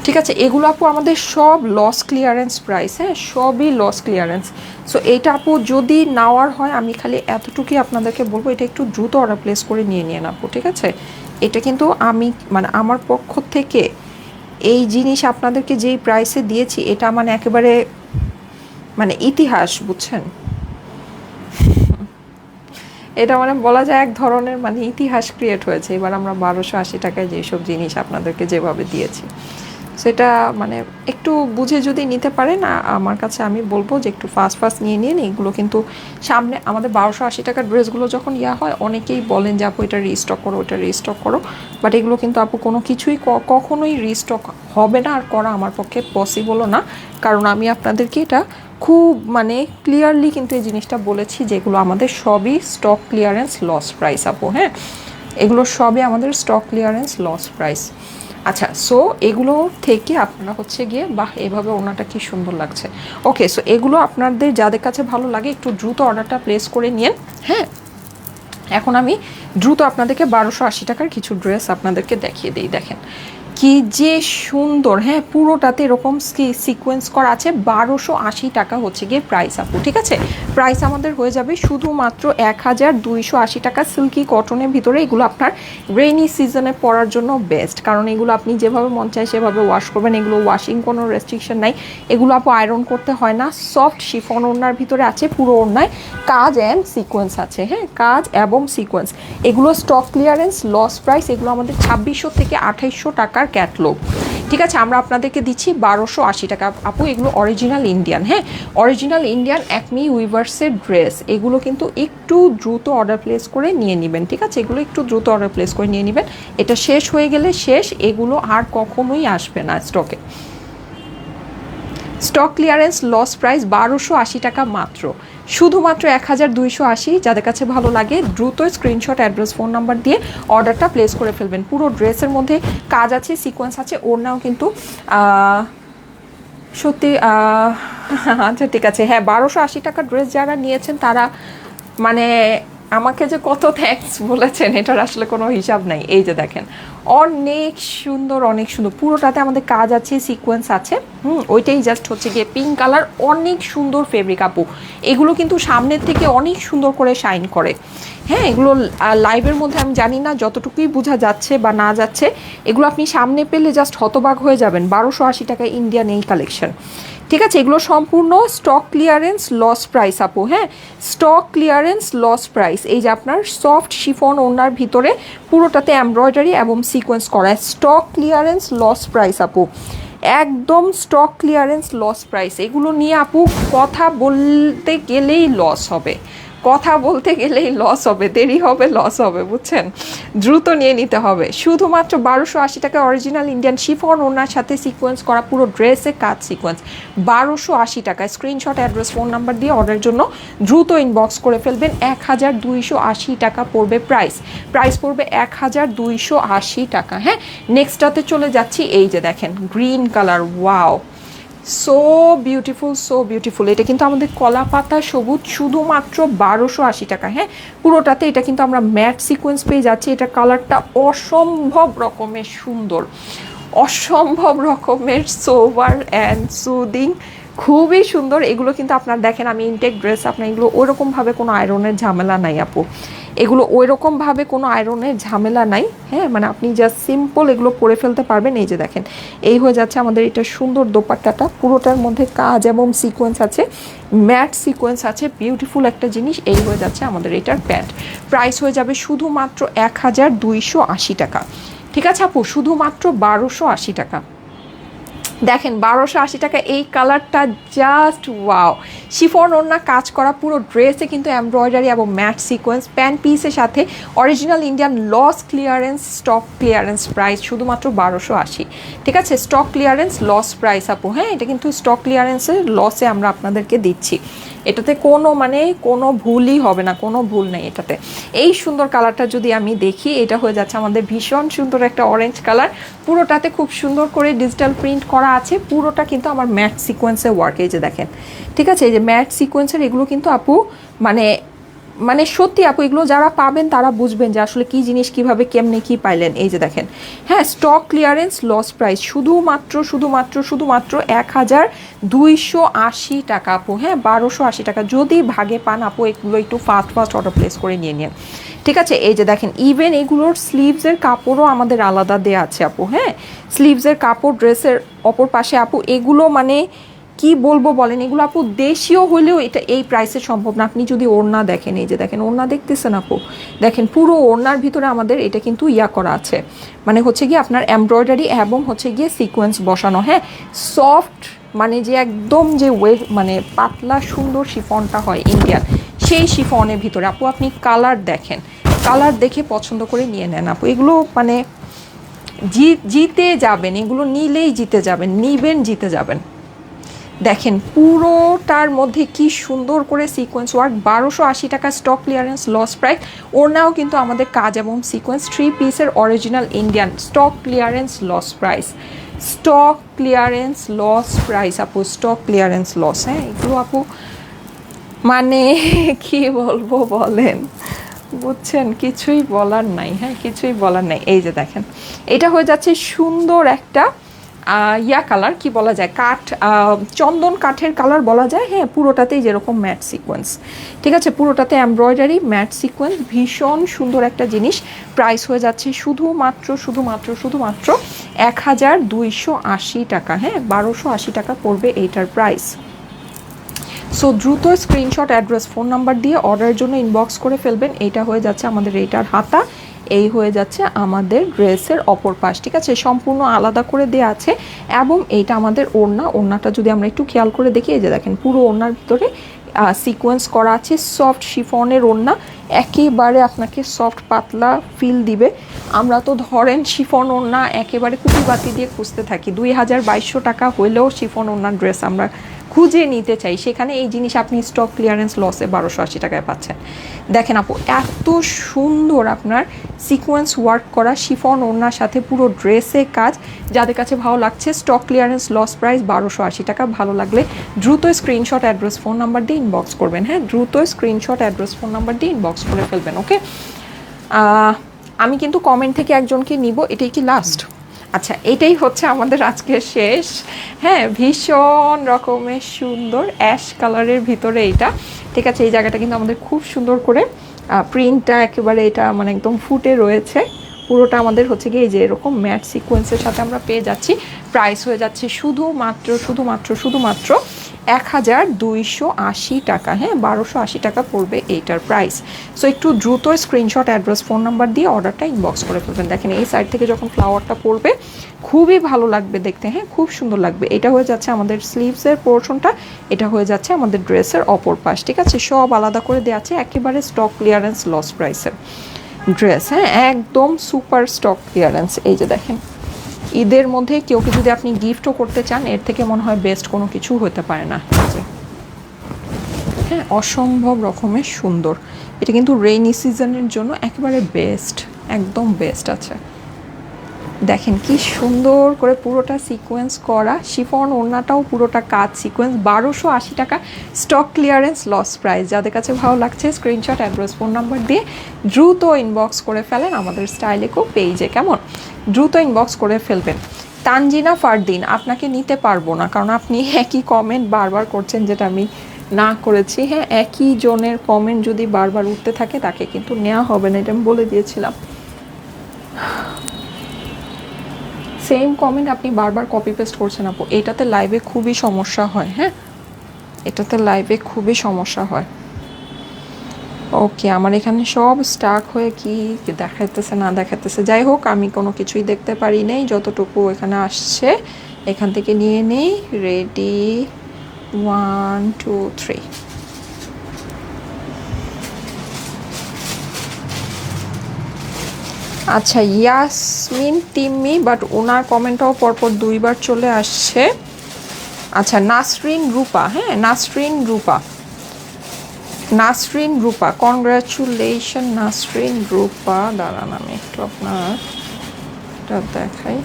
ঠিক আছে। এগুলো আপু আমাদের সব লস ক্লিয়ারেন্স প্রাইস, হ্যাঁ, সবই লস ক্লিয়ারেন্স। সো এইটা আপু যদি নেওয়ার হয়, আমি খালি এতটুকুই আপনাদেরকে বলবো, এটা একটু দ্রুত অর্ডার প্লেস করে নিয়ে আপু, ঠিক আছে। এটা কিন্তু আমি মানে আমার পক্ষ থেকে এই জিনিস আপনাদেরকে যেই প্রাইসে দিয়েছি, এটা মানে একেবারে মানে ইতিহাস, বুঝছেন। এটা মানে বলা যায় এক ধরনের মানে ইতিহাস ক্রিয়েট হয়েছে। এবার আমরা 1280 টাকায় যেসব জিনিস আপনাদেরকে যেভাবে দিয়েছি, সেটা মানে একটু বুঝে যদি নিতে পারেন, আমার কাছে আমি বলবো যে একটু ফাস্ট নিয়ে নিন। এগুলো কিন্তু সামনে আমাদের 1280 টাকার ড্রেসগুলো যখন হয়, অনেকেই বলেন যে আপু এটা রিস্টক করো, ওটা রিস্টক করো, বাট এগুলো কিন্তু আপু কোনো কিছুই কখনোই রিস্টক হবে না, আর করা আমার পক্ষে পসিবলও না। কারণ আমি আপনাদেরকে এটা খুব মানে ক্লিয়ারলি কিন্তু এই জিনিসটা বলেছি, যেগুলো আমাদের সবই স্টক ক্লিয়ারেন্স লস প্রাইস আপু, হ্যাঁ। এগুলো সবই আমাদের স্টক ক্লিয়ারেন্স লস প্রাইস। আচ্ছা, সো এগুলো থেকে আপনারা হচ্ছে গিয়ে বাহ এভাবে ওনাটা কি সুন্দর লাগছে। ওকে, সো এগুলো আপনাদের যাদের কাছে ভালো লাগে একটু দ্রুত অর্ডারটা প্লেস করে নিন। হ্যাঁ, এখন আমি দ্রুত আপনাদেরকে 1280 টাকার কিছু ড্রেস আপনাদেরকে দেখিয়ে দিই। দেখেন কি যে সুন্দর, হ্যাঁ পুরোটাতে এরকম সিকোয়েন্স করা আছে। 1280 টাকা হচ্ছে গিয়ে প্রাইস আপু, ঠিক আছে। প্রাইস আমাদের হয়ে যাবে শুধুমাত্র 1280 টাকা সিল্কি কটনের ভিতরে। এগুলো আপনার রেইনি সিজনে পরার জন্য বেস্ট, কারণ এগুলো আপনি যেভাবে মন চায় সেভাবে ওয়াশ করবেন। এগুলো ওয়াশিং কোনো রেস্ট্রিকশন নাই, এগুলো আপু আয়রন করতে হয় না। সফট শিফন ওড়নার ভিতরে আছে, পুরো ওড়নায় কাজ অ্যান্ড সিকোয়েন্স আছে। হ্যাঁ, কাজ এবং সিকোয়েন্স। এগুলো স্টক ক্লিয়ারেন্স লস প্রাইস। এগুলো আমাদের 2600 থেকে 2800 টাকার ক্যাটলগ, ঠিক আছে। আমরা আপনাদেরকে দিচ্ছি 1280 টাকা আপু। এগুলো অরিজিনাল ইন্ডিয়ান, হ্যাঁ অরিজিনাল ইন্ডিয়ান একমি উইভার্সের ড্রেস। এগুলো কিন্তু একটু দ্রুত অর্ডার প্লেস করে নিয়ে নেবেন, ঠিক আছে। এগুলো একটু দ্রুত অর্ডার প্লেস করে নিয়ে নেবেন, এটা শেষ হয়ে গেলে শেষ, এগুলো আর কখনোই আসবে না স্টকে। স্টক ক্লিয়ারেন্স লস প্রাইস 1280 টাকা মাত্র, শুধুমাত্র 1280। যাদের কাছে ভালো লাগে দ্রুত স্ক্রিনশট, অ্যাড্রেস, ফোন নাম্বার দিয়ে অর্ডারটা প্লেস করে ফেলবেন। পুরো ড্রেসের মধ্যে কাজ আছে, সিকোয়েন্স আছে, ওড়নাও কিন্তু সত্যি আচ্ছা ঠিক আছে। হ্যাঁ, 1280 টাকার ড্রেস যারা নিয়েছেন তারা মানে আমাকে যে কত থ্যাঙ্কস বলেছেন এটার আসলে কোনো হিসাব নাই। এই যে দেখেন অনেক সুন্দর, অনেক সুন্দর, পুরোটাতে আমাদের কাজ আছে, সিকোয়েন্স আছে। ওইটাই জাস্ট হচ্ছে গিয়ে পিঙ্ক কালার, অনেক সুন্দর ফেব্রিক আপু। এগুলো কিন্তু সামনের থেকে অনেক সুন্দর করে শাইন করে। হ্যাঁ, এগুলো লাইভের মধ্যে আমি জানি না যতটুকুই বোঝা যাচ্ছে বা না যাচ্ছে, এগুলো আপনি সামনে পেলে জাস্ট হতবাক হয়ে যাবেন। 1280 টাকায় ইন্ডিয়ান এই কালেকশন, ঠিক আছে। এগুলো সম্পূর্ণ স্টক ক্লিয়ারেন্স লস প্রাইস আপু। হ্যাঁ, স্টক ক্লিয়ারেন্স লস প্রাইস। এই যে আপনার সফট শিফন ওড়নার ভিতরে পুরোটাতে এমব্রয়ডারি এবং সিকোয়েন্স করা, স্টক ক্লিয়ারেন্স লস প্রাইস আপু, একদম স্টক ক্লিয়ারেন্স লস প্রাইস। এগুলো নিয়ে আপু কথা বলতে গেলেই লস হবে, কথা বলতে গেলেই লস হবে, দেরি হবে, লস হবে, বুঝছেন। দ্রুত নিয়ে নিতে হবে। শুধুমাত্র 1280 টাকা অরিজিনাল ইন্ডিয়ান শিফন ওনার সাথে সিকোয়েন্স করা পুরো ড্রেসে কাজ সিকোয়েন্স, 1280 টাকা। স্ক্রিনশট, অ্যাড্রেস, ফোন নাম্বার দিয়ে অর্ডারের জন্য দ্রুত ইনবক্স করে ফেলবেন। 1280 টাকা পড়বে প্রাইস, প্রাইস পড়বে 1280 টাকা। হ্যাঁ, নেক্সটটাতে চলে যাচ্ছি। এই যে দেখেন green colour, wow so beautiful, so beautiful. এটা কিন্তু আমাদের কলা পাতা সবুজ, শুধুমাত্র 1280 টাকা। হ্যাঁ, পুরোটাতে এটা কিন্তু আমরা ম্যাট সিকোয়েন্স পেয়ে যাচ্ছি। এটা কালারটা অসম্ভব রকমের সুন্দর, অসম্ভব রকমের সোভার অ্যান্ড সুদিং, খুবই সুন্দর। এগুলো কিন্তু আপনার দেখেন আমি ইনটেক ড্রেস, আপনার এগুলো ওইরকমভাবে কোনো আয়রনের ঝামেলা নাই আপু, এগুলো ওইরকমভাবে কোনো আয়রনের ঝামেলা নাই। হ্যাঁ, মানে আপনি জাস্ট সিম্পল এগুলো পরে ফেলতে পারবেন। এই যে দেখেন এই হয়ে যাচ্ছে আমাদের এটা সুন্দর দোপাট্টাটা, পুরোটার মধ্যে কাজ এবং সিকোয়েন্স আছে, ম্যাট সিকোয়েন্স আছে, বিউটিফুল একটা জিনিস। এই হয়ে যাচ্ছে আমাদের এটার প্যান্ট। প্রাইস হয়ে যাবে শুধুমাত্র 1280 টাকা, ঠিক আছে আপু, শুধুমাত্র 1280 টাকা। দেখেন 1280 টাকা এই কালারটা জাস্ট ওয়াও। শিফন ওড়না কাজ করা পুরো ড্রেসে কিন্তু এমব্রয়ডারি এবং ম্যাট সিকোয়েন্স, প্যান্ট পিসের সাথে original Indian loss clearance stock clearance price শুধুমাত্র 1280, ঠিক আছে। স্টক ক্লিয়ারেন্স লস প্রাইস আপু। হ্যাঁ, এটা কিন্তু স্টক ক্লিয়ারেন্সের লসে আমরা আপনাদেরকে দিচ্ছি, এটাতে কোনো মানে কোনো ভুলই হবে না, কোনো ভুল নেই এটাতে। এই সুন্দর কালারটা যদি আমি দেখি, এটা হয়ে যাচ্ছে আমাদের ভীষণ সুন্দর একটা অরেঞ্জ কালার, পুরোটাতে খুব সুন্দর করে ডিজিটাল প্রিন্ট করা আছে, পুরোটা কিন্তু আমার ম্যাট সিকোয়েন্সের ওয়ার্ক। এই যে দেখেন, ঠিক আছে, এই যে ম্যাট সিকোয়েন্সের এগুলো কিন্তু আপু মানে মানে সত্যি আপু এগুলো যারা পাবেন তারা বুঝবেন যে আসলে কি জিনিস, কিভাবে কেমনে কি পাইলেন। এই যে দেখেন, হ্যাঁ স্টক ক্লিয়ারেন্স লস প্রাইস শুধুমাত্র শুধুমাত্র শুধুমাত্র 1280 টাকা আপু। হ্যাঁ, 1280 টাকা। যদি ভাগে পান আপু এগুলো একটু ফাস্ট ফাস্ট অর্ডার প্লেস করে নিয়ে নিন, ঠিক আছে। এই যে দেখেন ইভেন এগুলোর স্লিভসের কাপড়ও আমাদের আলাদা দেওয়া আছে আপু। হ্যাঁ, স্লিভসের কাপড় ড্রেসের অপর পাশে আপু, এগুলো মানে কি বলবো বলেন, এগুলো আপু দেশীয় হলেও এটা এই প্রাইসে সম্ভব না। আপনি যদি ওড়না দেখেন, এই যে দেখেন ওড়না দেখতেছেন আপু, দেখেন পুরো ওড়নার ভিতরে আমাদের এটা কিন্তু ইয়া করা আছে, মানে হচ্ছে গিয়ে আপনার এমব্রয়ডারি এবং হচ্ছে গিয়ে সিকোয়েন্স বসানো। হ্যাঁ, সফট মানে যে একদম যে মানে পাতলা সুন্দর শিফনটা হয় ইন্ডিয়ান, সেই শিফনের ভিতরে আপু আপনি কালার দেখেন, কালার দেখে পছন্দ করে নিয়ে নেন আপু। এগুলো মানে জিতে যাবেন, এগুলো নিলেই জিতে যাবেন, নিবেন জিতে যাবেন। দেখেন পুরোটার মধ্যে কি সুন্দর করে সিকোয়েন্স ওয়ার্ক, 1280 টাকা স্টক ক্লিয়ারেন্স লস প্রাইস। ওড়নাও কিন্তু আমাদের কাজ এবং সিকোয়েন্স, 3 পিসের original Indian, stock clearance loss price, stock clearance loss price আপু, স্টক ক্লিয়ারেন্স লস। হ্যাঁ এগুলো আপু মানে কি বলবো বলেন, বুঝছেন, কিছুই বলার নাই, হ্যাঁ কিছুই বলার নাই। এই যে দেখেন এটা হয়ে যাচ্ছে সুন্দর একটা ইয়া কালার, কি বলা যায়, কাঠ, চন্দন কাঠের কালার বলা যায়। হ্যাঁ পুরোটাতেই যেরকম ম্যাট সিকোয়েন্স, ঠিক আছে, পুরোটাতে এমব্রয়ডারি ম্যাট সিকোয়েন্স, ভীষণ সুন্দর একটা জিনিস। প্রাইস হয়ে যাচ্ছে শুধুমাত্র শুধুমাত্র শুধুমাত্র 1280 টাকা। হ্যাঁ 1280 টাকা পড়বে এইটার প্রাইস। সো দ্রুত স্ক্রিনশট, অ্যাড্রেস, ফোন নাম্বার দিয়ে অর্ডারের জন্য ইনবক্স করে ফেলবেন। এইটা হয়ে যাচ্ছে আমাদের এইটার হাতা, এই হয়ে যাচ্ছে আমাদের ড্রেসের অপর পাশ, ঠিক আছে, সম্পূর্ণ আলাদা করে দেওয়া আছে। এবং এইটা আমাদের ওড়না, ওড়নাটা যদি আমরা একটু খেয়াল করে দেখি, এই যে দেখেন পুরো ওড়নার ভিতরে সিকোয়েন্স করা আছে, সফট শিফনের ওড়না, একেবারে আপনাকে সফট পাতলা ফিল দিবে। আমরা তো ধরেন শিফন ওড়না একেবারে কুপি বাতি দিয়ে খুঁজতে থাকি, 2200 টাকা হইলেও শিফন ওড়নার ড্রেস আমরা খুঁজে নিতে চাই, সেখানে এই জিনিস আপনি স্টক ক্লিয়ারেন্স লসে 1280 টাকায় পাচ্ছেন। দেখেন আপু এত সুন্দর আপনার সিকোয়েন্স ওয়ার্ক করা শিফন ওড়নার সাথে পুরো ড্রেসে কাজ, যাদের কাছে ভালো লাগছে স্টক ক্লিয়ারেন্স লস প্রাইস 1280 টাকা। ভালো লাগলে দ্রুত স্ক্রিনশট, অ্যাড্রেস, ফোন নাম্বার দিয়ে ইনবক্স করবেন। হ্যাঁ দ্রুত স্ক্রিনশট, অ্যাড্রেস, ফোন নাম্বার দিয়ে ইনবক্স করে ফেলবেন। ওকে আমি কিন্তু কমেন্ট থেকে একজনকে নিব, এটাই কি লাস্ট? আচ্ছা এটাই হচ্ছে আমাদের আজকের শেষ। হ্যাঁ ভীষণ রকমের সুন্দর অ্যাশ কালারের ভিতরে এইটা, ঠিক আছে, এই জায়গাটা কিন্তু আমাদের খুব সুন্দর করে প্রিন্টটা একেবারে এটা মানে একদম ফুটে রয়েছে। পুরোটা আমাদের হচ্ছে গিয়ে এই যে এরকম ম্যাট সিকোয়েন্সের সাথে আমরা পেয়ে যাচ্ছি। প্রাইস হয়ে যাচ্ছে শুধুমাত্র শুধুমাত্র শুধুমাত্র 1280 টাকা। হ্যাঁ 1280 টাকা পড়বে এইটার প্রাইস। সো একটু দ্রুত স্ক্রিনশট, অ্যাড্রেস, ফোন নাম্বার দিয়ে অর্ডারটা ইনবক্স করে ফেলবেন। দেখেন এই সাইড থেকে যখন ফ্লাওয়ারটা পড়বে খুবই ভালো লাগবে দেখতে, হ্যাঁ খুব সুন্দর লাগবে। এটা হয়ে যাচ্ছে আমাদের স্লিভসের পোর্শনটা, এটা হয়ে যাচ্ছে আমাদের ড্রেসের অপর পাশ, ঠিক আছে, সব আলাদা করে দেওয়া আছে, একেবারে স্টক ক্লিয়ারেন্স লস প্রাইসের ড্রেস। হ্যাঁ একদম সুপার স্টক ক্লিয়ারেন্স। এই যে দেখেন ঈদের মধ্যে কেউকে যদি আপনি গিফটও করতে চান, এর থেকে মনে হয় বেস্ট কোনো কিছু হতে পারে না। হ্যাঁ অসম্ভব রকমের সুন্দর, এটা কিন্তু রেইনি সিজনের জন্য একেবারে বেস্ট, একদম বেস্ট আছে। দেখেন কি সুন্দর করে পুরোটা সিকোয়েন্স করা, শিফন ওড়নাটাও পুরোটা কাজ সিকোয়েন্স, 1280 টাকা স্টক ক্লিয়ারেন্স লস প্রাইস। যাদের কাছে ভালো লাগছে স্ক্রিনশট, অ্যাড্রেস, ফোন নাম্বার দিয়ে দ্রুত ইনবক্স করে ফেলেন আমাদের স্টাইলেকো পেজে, কেমন, দ্রুত ইনবক্স করে ফেলবেন। তানজিনা ফারদিন, আপনাকে নিতে পারবো না কারণ আপনি একই কমেন্ট বারবার করছেন, যেটা আমি না করেছি। হ্যাঁ একই জনের কমেন্ট যদি বারবার উঠতে থাকে তাকে কিন্তু নেওয়া হবে না, এটা আমি বলে দিয়েছিলাম। সেম কমেন্ট আপনি বারবার কপি পেস্ট করছেন আপু, এটাতে লাইভে খুবই সমস্যা হয়। হ্যাঁ এটাতে লাইভে খুবই সমস্যা হয়। ওকে আমার এখানে সব স্টাক হয়ে কি দেখাইতেছে না দেখাইতেছে, যাই হোক আমি কোনো কিছুই দেখতে পারি নাই, যতটুকু এখানে আসছে এখান থেকে নিয়ে নেই। রেডি 1 2 3। আচ্ছা ইয়াসমিন তিম্মি, বাট ওনার কমেন্টটাও পরপর দুইবার চলে আসছে। আচ্ছা নাসরিন রূপা, হ্যাঁ নাসরিন রূপা, নাসরিন রূপা, কনগ্রাচুলেশন নাসরিন রূপা। দাঁড়ান আমি একটু আপনার দেখাই।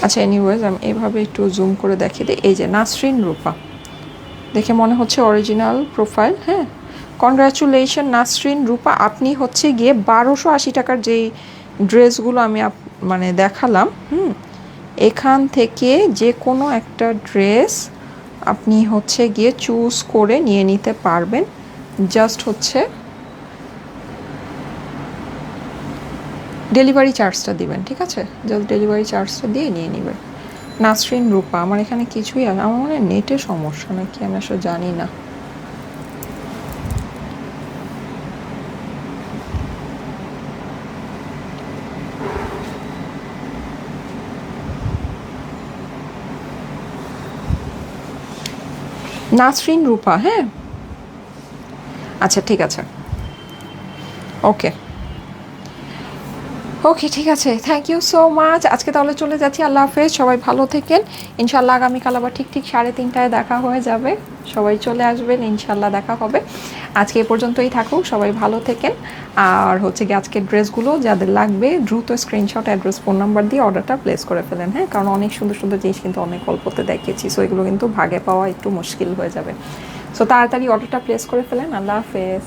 আচ্ছা এনিওয়েজ আমি এইভাবে একটু জুম করে দেখিয়ে দিই। এই যে নাসরিন রূপা, দেখে মনে হচ্ছে অরিজিনাল প্রোফাইল। হ্যাঁ কনগ্রাচুলেশন নাসরিন রূপা, আপনি হচ্ছে গিয়ে 1280 টাকার যেই ড্রেসগুলো আমি মানে দেখালাম, এখান থেকে যে কোনো একটা ড্রেস আপনি হচ্ছে গিয়ে চুজ করে নিয়ে নিতে পারবেন। জাস্ট হচ্ছে ডেলিভারি চার্জটা দিবেন, ঠিক আছে, জাস্ট ডেলিভারি চার্জটা দিয়ে নিয়ে নেবেন। নাসরিন রূপা, আমার এখানে কিছুই আমার মনে হয় নেটের সমস্যা নাকি, আমি আসলে জানি না। নাসরিন রূপা, হ্যাঁ আচ্ছা ঠিক আছে। ওকে ওকে, ঠিক আছে, থ্যাংক ইউ সো মাচ। আজকে তাহলে চলে যাচ্ছি, আল্লাহ হাফেজ, সবাই ভালো থেকেন। ইনশাল্লাহ আগামীকাল আবার ঠিক 3:30টায় দেখা হয়ে যাবে, সবাই চলে আসবেন, ইনশাল্লাহ দেখা হবে। আজকে এ পর্যন্তই থাকুক, সবাই ভালো থেকেন। আর হচ্ছে কি আজকের ড্রেসগুলো যাদের লাগবে দ্রুত স্ক্রিনশট, অ্যাড্রেস, ফোন নাম্বার দিয়ে অর্ডারটা প্লেস করে ফেলেন, হ্যাঁ, কারণ অনেক সুন্দর সুন্দর জিনিস কিন্তু অনেক অল্পতে দেখিয়েছি, সো এগুলো কিন্তু ভাগে পাওয়া একটু মুশকিল হয়ে যাবে। সো তাড়াতাড়ি অর্ডারটা প্লেস করে ফেলেন। আল্লাহ হাফেজ।